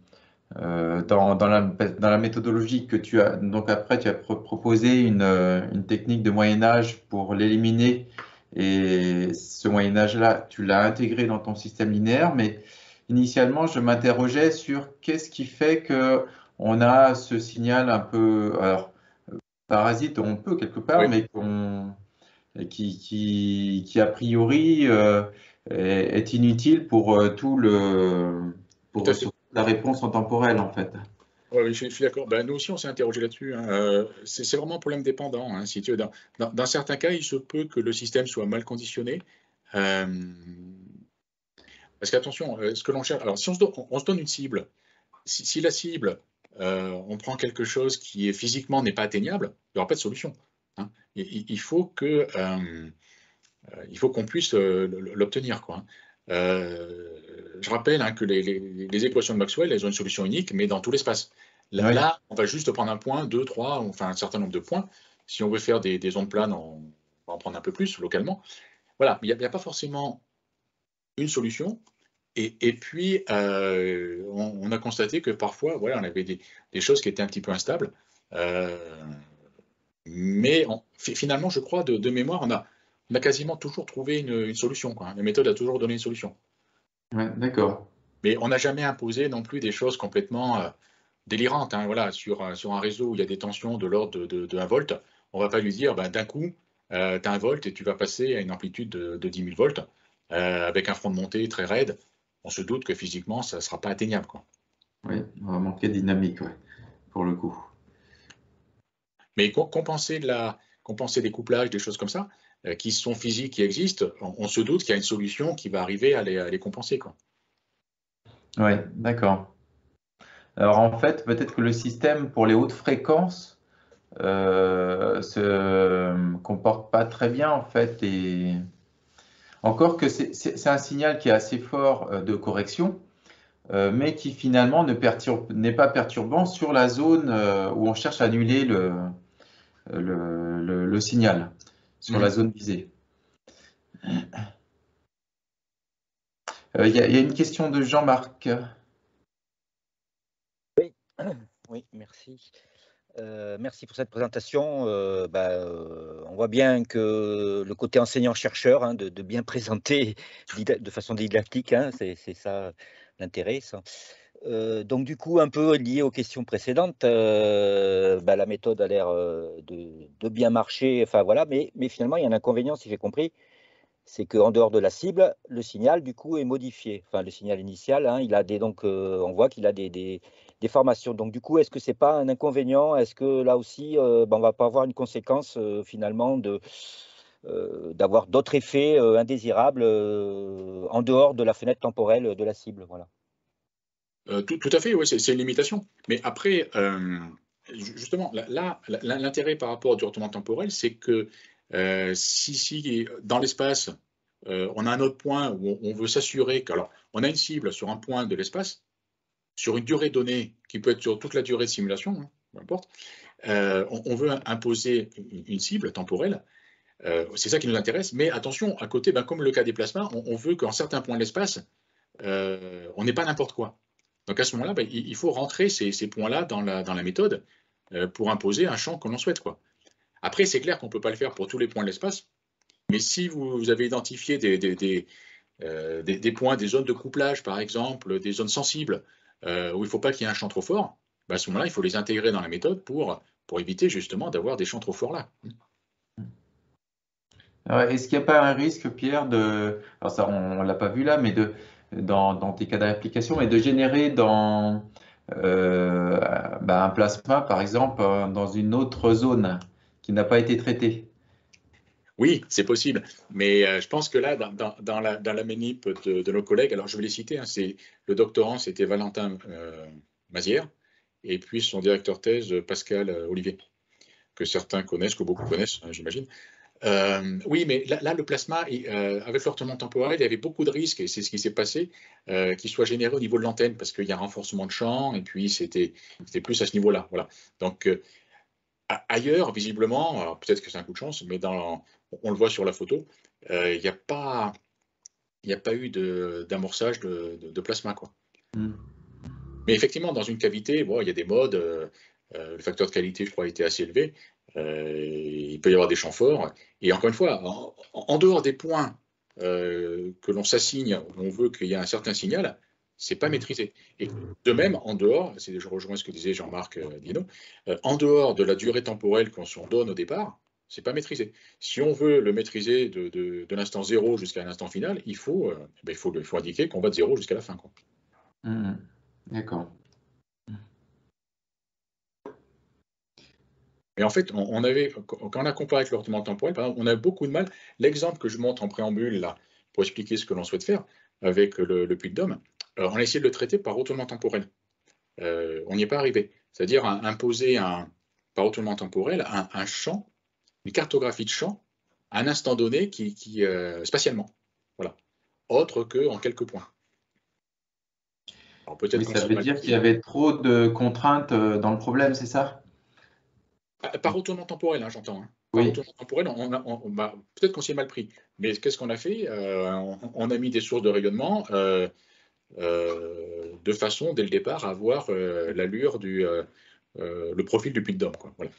la méthodologie que tu as. Donc après, tu as proposé une technique de Moyen-Âge pour l'éliminer. Et ce Moyen-Âge-là, tu l'as intégré dans ton système linéaire. Mais initialement, je m'interrogeais sur qu'est-ce qui fait que on a ce signal un peu, alors, parasite, on peut quelque part, Oui. mais qui a priori est inutile pour Tout à fait. la réponse en temporel en fait. Oui, je suis d'accord. Ben, nous aussi, on s'est interrogé là-dessus, hein. C'est vraiment un problème dépendant, hein, si tu veux. Dans certains cas, il se peut que le système soit mal conditionné. Parce qu'attention, ce que l'on cherche, alors si on se donne une cible, si la cible, on prend quelque chose qui physiquement n'est pas atteignable, il n'y aura pas de solution, hein. Il faut qu'on puisse l'obtenir, quoi, hein. Je rappelle, hein, que les équations de Maxwell, elles ont une solution unique, mais dans tout l'espace. Là, on va juste prendre un point, deux, trois, enfin un certain nombre de points. Si on veut faire des ondes planes, on va en prendre un peu plus localement. Voilà, il n'y a pas forcément une solution. Et puis, on a constaté que parfois, voilà, on avait des choses qui étaient un petit peu instables. Mais finalement, je crois, de mémoire, on a quasiment toujours trouvé une solution, quoi. La méthode a toujours donné une solution. Ouais, d'accord. Mais on n'a jamais imposé non plus des choses complètement délirantes, hein. Voilà, sur un réseau où il y a des tensions de l'ordre de 1 volt, on ne va pas lui dire, ben, d'un coup, tu as 1 volt et tu vas passer à une amplitude de 10 000 volts avec un front de montée très raide. On se doute que physiquement, ça ne sera pas atteignable, quoi. Oui, on va manquer de dynamique, ouais, pour le coup. Mais compenser des couplages, des choses comme ça, qui sont physiques, qui existent, on se doute qu'il y a une solution qui va arriver à les compenser, quoi. Oui, d'accord. Alors en fait, peut-être que le système pour les hautes fréquences se comporte pas très bien en fait. Et encore que c'est un signal qui est assez fort de correction, mais qui finalement n'est pas perturbant sur la zone où on cherche à annuler le signal, sur la Mhm. zone visée. Il y a une question de Jean-Marc. Oui, merci. Merci pour cette présentation. On voit bien que le côté enseignant-chercheur, hein, de bien présenter de façon didactique, hein, c'est ça l'intérêt. Ça. Donc du coup, un peu lié aux questions précédentes, la méthode a l'air de bien marcher, enfin voilà, mais finalement, il y a un inconvénient, si j'ai compris, c'est qu'en dehors de la cible, le signal, du coup, est modifié. Enfin, le signal initial, hein, on voit qu'il a des formations. Donc, du coup, est-ce que ce n'est pas un inconvénient? Est-ce que là aussi, on ne va pas avoir une conséquence, finalement, d'avoir d'autres effets indésirables en dehors de la fenêtre temporelle de la cible? Voilà. Tout à fait, oui, c'est une limitation. Mais après, justement, l'intérêt par rapport au détournement temporel, c'est que si dans l'espace, on a un autre point où on veut s'assurer alors, on a une cible sur un point de l'espace, sur une durée donnée qui peut être sur toute la durée de simulation, hein, peu importe, on veut imposer une cible temporelle. C'est ça qui nous intéresse. Mais attention, à côté, comme le cas des plasmas, on veut qu'en certains points de l'espace, on n'ait pas n'importe quoi. Donc à ce moment-là, il faut rentrer ces points-là dans la méthode pour imposer un champ que l'on souhaite, quoi. Après, c'est clair qu'on ne peut pas le faire pour tous les points de l'espace, mais si vous avez identifié des points, des zones de couplage, par exemple, des zones sensibles, où il ne faut pas qu'il y ait un champ trop fort, à ce moment-là, il faut les intégrer dans la méthode pour éviter justement d'avoir des champs trop forts là. Alors, est-ce qu'il n'y a pas un risque, Pierre, alors ça on l'a pas vu là, mais dans tes cas d'application, mais de générer un plasma, par exemple, dans une autre zone qui n'a pas été traitée? Oui, c'est possible, mais je pense que là, dans la manip de nos collègues, alors je vais les citer, hein, le doctorant, c'était Valentin Mazière, et puis son directeur thèse, Pascal Olivier, que certains connaissent, que beaucoup connaissent, hein, j'imagine. Oui, mais là, le plasma, avec l'ortement temporel, il y avait beaucoup de risques, et c'est ce qui s'est passé, qu'il soit généré au niveau de l'antenne, parce qu'il y a un renforcement de champ, et puis c'était plus à ce niveau-là. Voilà. Donc, ailleurs, visiblement, peut-être que c'est un coup de chance, mais on le voit sur la photo, il n'y a pas eu d'amorçage de plasma, quoi. Hmm. Mais effectivement, dans une cavité, bon, il y a des modes, le facteur de qualité, je crois, était assez élevé. Il peut y avoir des champs forts. Et encore une fois, en dehors des points que l'on s'assigne, où on veut qu'il y ait un certain signal, c'est pas maîtrisé. Et de même, en dehors, je rejoins ce que disait Jean-Marc Dino, en dehors de la durée temporelle qu'on s'en donne au départ, c'est pas maîtrisé. Si on veut le maîtriser de l'instant 0 jusqu'à l'instant final, il faut indiquer qu'on va de 0 jusqu'à la fin, quoi. Hmm. D'accord. Et en fait, quand on a comparé avec l'ornement temporel, par exemple, on a beaucoup de mal. L'exemple que je montre en préambule, là, pour expliquer ce que l'on souhaite faire avec le puits de Dôme, on a essayé de le traiter par retournement temporel. On n'y est pas arrivé. C'est-à-dire imposer par retournement temporel un champ, une cartographie de champ, à un instant donné spatialement. Voilà. Autre qu'en quelques points. Alors peut-être Oui, qu'on ça s'est veut mal dire qu'il y pris. avait trop de contraintes dans le problème, c'est ça? Par retournement temporel, hein, j'entends. Hein. Par Oui. retournement temporel, peut-être qu'on s'y est mal pris. Mais qu'est-ce qu'on a fait? On a mis des sources de rayonnement de façon, dès le départ, à avoir l'allure le profil du puits de Dôme, quoi. Voilà.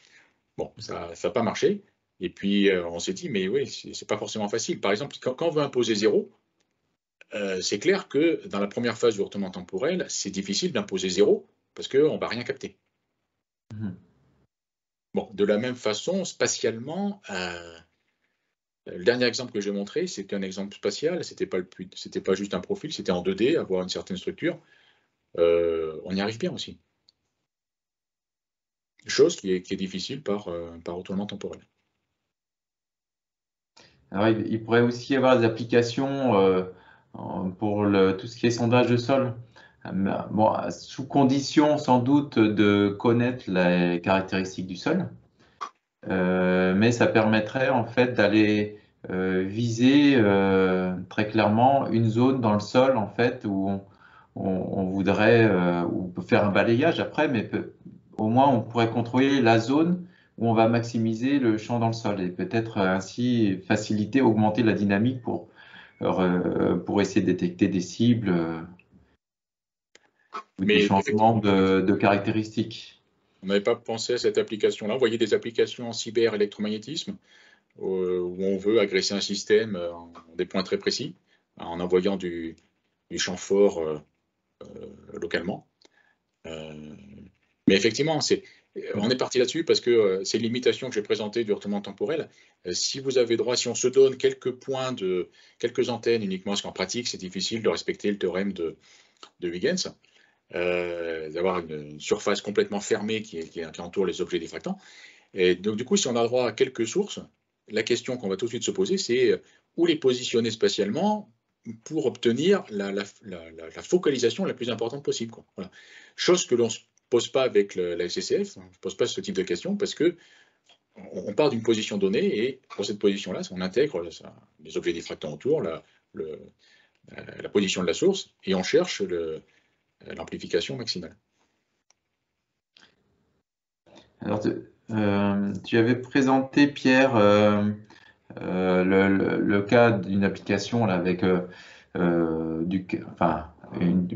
Bon, ça n'a pas marché. Et puis, on s'est dit, mais oui, c'est pas forcément facile. Par exemple, quand on veut imposer 0, c'est clair que dans la première phase du retournement temporel, c'est difficile d'imposer 0 parce qu'on ne va rien capter. Mhm. Bon, de la même façon, spatialement, le dernier exemple que j'ai montré, c'était un exemple spatial, c'était pas juste un profil, c'était en 2D, avoir une certaine structure. On y arrive bien aussi. Chose qui est difficile par retournement temporel. Alors, il pourrait aussi y avoir des applications pour tout ce qui est sondage de sol. Bon, sous condition sans doute de connaître les caractéristiques du sol, mais ça permettrait en fait d'aller viser très clairement une zone dans le sol en fait où on voudrait ou peut faire un balayage après, mais au moins on pourrait contrôler la zone où on va maximiser le champ dans le sol et peut-être ainsi faciliter, augmenter la dynamique pour essayer de détecter des cibles ou des Mais changements effectivement, de caractéristiques. on n'avait pas pensé à cette application-là. Vous voyez des applications en cyber-électromagnétisme où on veut agresser un système en des points très précis, en envoyant du champ fort localement. Mais effectivement, on est parti là-dessus parce que c'est l'imitation que j'ai présentée du retournement temporel. Si vous avez droit, si on se donne quelques points quelques antennes uniquement, parce qu'en pratique, c'est difficile de respecter le théorème de Huygens, d'avoir une surface complètement fermée qui entoure les objets diffractants. Et donc, du coup, si on a droit à quelques sources, la question qu'on va tout de suite se poser, c'est où les positionner spatialement pour obtenir la focalisation la plus importante possible, quoi. Voilà. Chose que l'on ne se pose pas avec la SCCF, on ne se pose pas ce type de questions parce que on part d'une position donnée et pour cette position-là, on intègre les objets diffractants autour, la position de la source et on cherche l'amplification maximale. Alors, tu avais présenté, Pierre, le cas d'une application là, avec une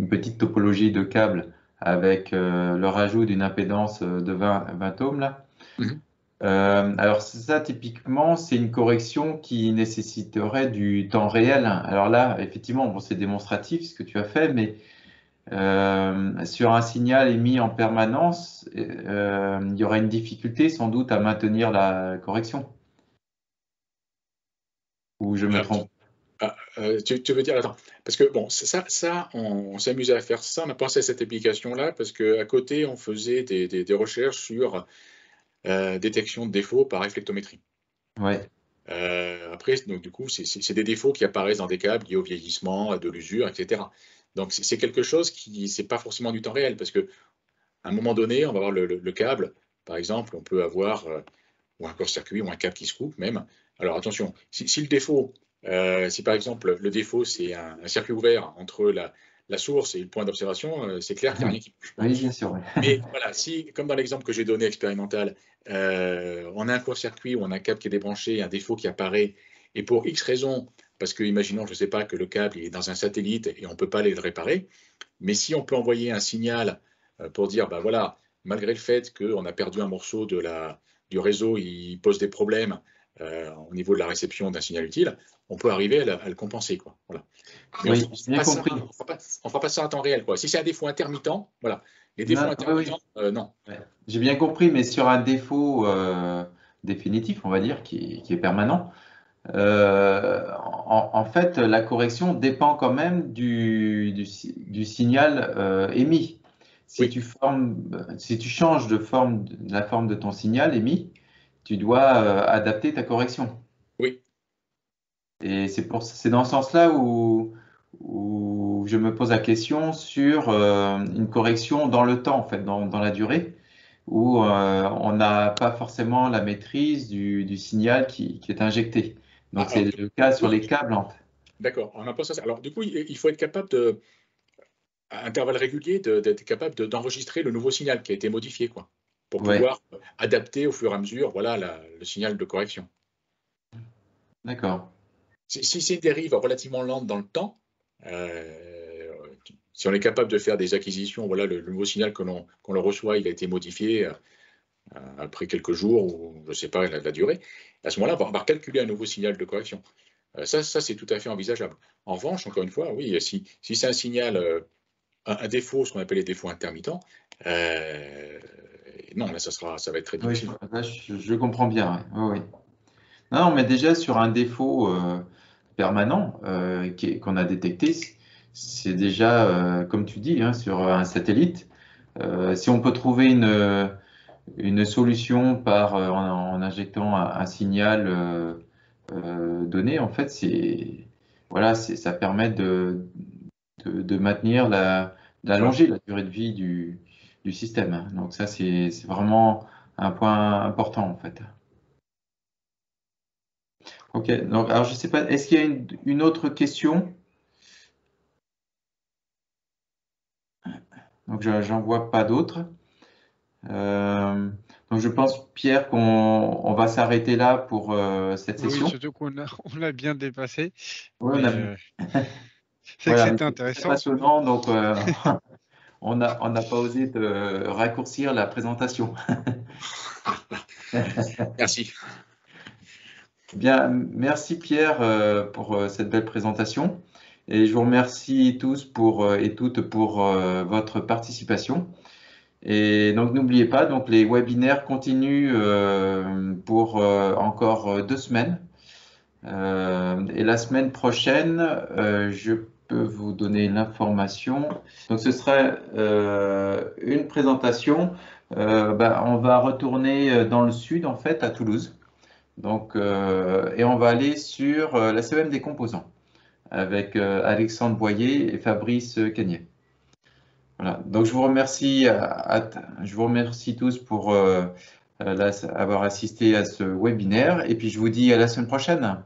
petite topologie de câble avec le rajout d'une impédance de 20 ohms là. Mhm. Alors ça, typiquement, c'est une correction qui nécessiterait du temps réel. Alors là, effectivement, bon, c'est démonstratif ce que tu as fait, mais sur un signal émis en permanence, il y aurait une difficulté sans doute à maintenir la correction. Ou je me trompe? Tu veux dire, attends, parce que bon, ça on s'amusait à faire ça, on a pensé à cette application-là parce qu'à côté, on faisait des recherches sur détection de défauts par réflectométrie. Ouais. Après, donc, du coup, c'est des défauts qui apparaissent dans des câbles liés au vieillissement, à de l'usure, etc. Donc, c'est quelque chose qui, c'est pas forcément du temps réel, parce que à un moment donné, on va avoir le câble, par exemple, on peut avoir ou un court-circuit ou un câble qui se coupe même. Alors attention, si le défaut, si par exemple le défaut c'est un circuit ouvert entre la source et le point d'observation, c'est clair qu'il n'y a rien qui bouge pas. Oui, bien sûr. Ouais. Mais voilà, si, comme dans l'exemple que j'ai donné expérimental, on a un court-circuit ou on a un câble qui est débranché, un défaut qui apparaît, et pour X raisons, parce que imaginons, je ne sais pas, que le câble est dans un satellite et on ne peut pas aller le réparer, mais si on peut envoyer un signal pour dire, ben voilà, malgré le fait qu'on a perdu un morceau du réseau, il pose des problèmes au niveau de la réception d'un signal utile, on peut arriver à le compenser, quoi. Voilà. Mais oui, bien compris. On ne fera pas ça en temps réel, quoi. Si c'est un défaut intermittent, voilà. Les défauts intermittents, non. Ouais. J'ai bien compris, mais sur un défaut définitif, on va dire, qui est permanent, en fait, la correction dépend quand même du signal émis. Si Oui. si tu changes de la forme de ton signal émis, tu dois adapter ta correction. Oui. Et c'est dans ce sens-là où je me pose la question sur une correction dans le temps, en fait, dans la durée, où on n'a pas forcément la maîtrise du signal qui est injecté. Donc, c'est le cas sur les câbles, en fait. D'accord, on n'a pas ça. Alors, du coup, il faut être capable à intervalles réguliers, d'être capable d'enregistrer le nouveau signal qui a été modifié, quoi, pour pouvoir adapter au fur et à mesure, voilà, le signal de correction. D'accord. Si c'est une dérive relativement lente dans le temps, si on est capable de faire des acquisitions, voilà, le nouveau signal qu'on le reçoit, il a été modifié après quelques jours, ou je ne sais pas la durée, à ce moment-là, on va calculer un nouveau signal de correction. Ça c'est tout à fait envisageable. En revanche, encore une fois, oui, si c'est un signal, un défaut, ce qu'on appelle les défauts intermittents, non, là, ça va être très difficile. Oui, là, je comprends bien. Oui. Non, mais déjà, sur un défaut permanent qu'on a détecté, c'est déjà, comme tu dis, hein, sur un satellite. Si on peut trouver une solution en injectant un signal donné, en fait, ça permet de maintenir d'allonger la durée de vie du système, hein. Donc ça, c'est vraiment un point important en fait. Ok, donc alors je sais pas, est-ce qu'il y a une autre question? Donc j'en vois pas d'autres. Donc je pense, Pierre, qu'on va s'arrêter là pour cette Oui, session. surtout on a bien dépassé. Oui, Mais c'est que voilà, mais c'était c'est très intéressant. passionnant, donc on n'a pas osé de raccourcir la présentation. Merci. Bien, merci Pierre pour cette belle présentation. Et je vous remercie tous et toutes pour votre participation. Et donc n'oubliez pas, donc les webinaires continuent pour encore 2 semaines. Et la semaine prochaine, je peux vous donner l'information. Donc ce sera une présentation. On va retourner dans le sud, en fait, à Toulouse. Donc, et on va aller sur la CEM des composants avec Alexandre Boyer et Fabrice Cagnier. Voilà. Donc je vous remercie, tous pour avoir assisté à ce webinaire et puis je vous dis à la semaine prochaine.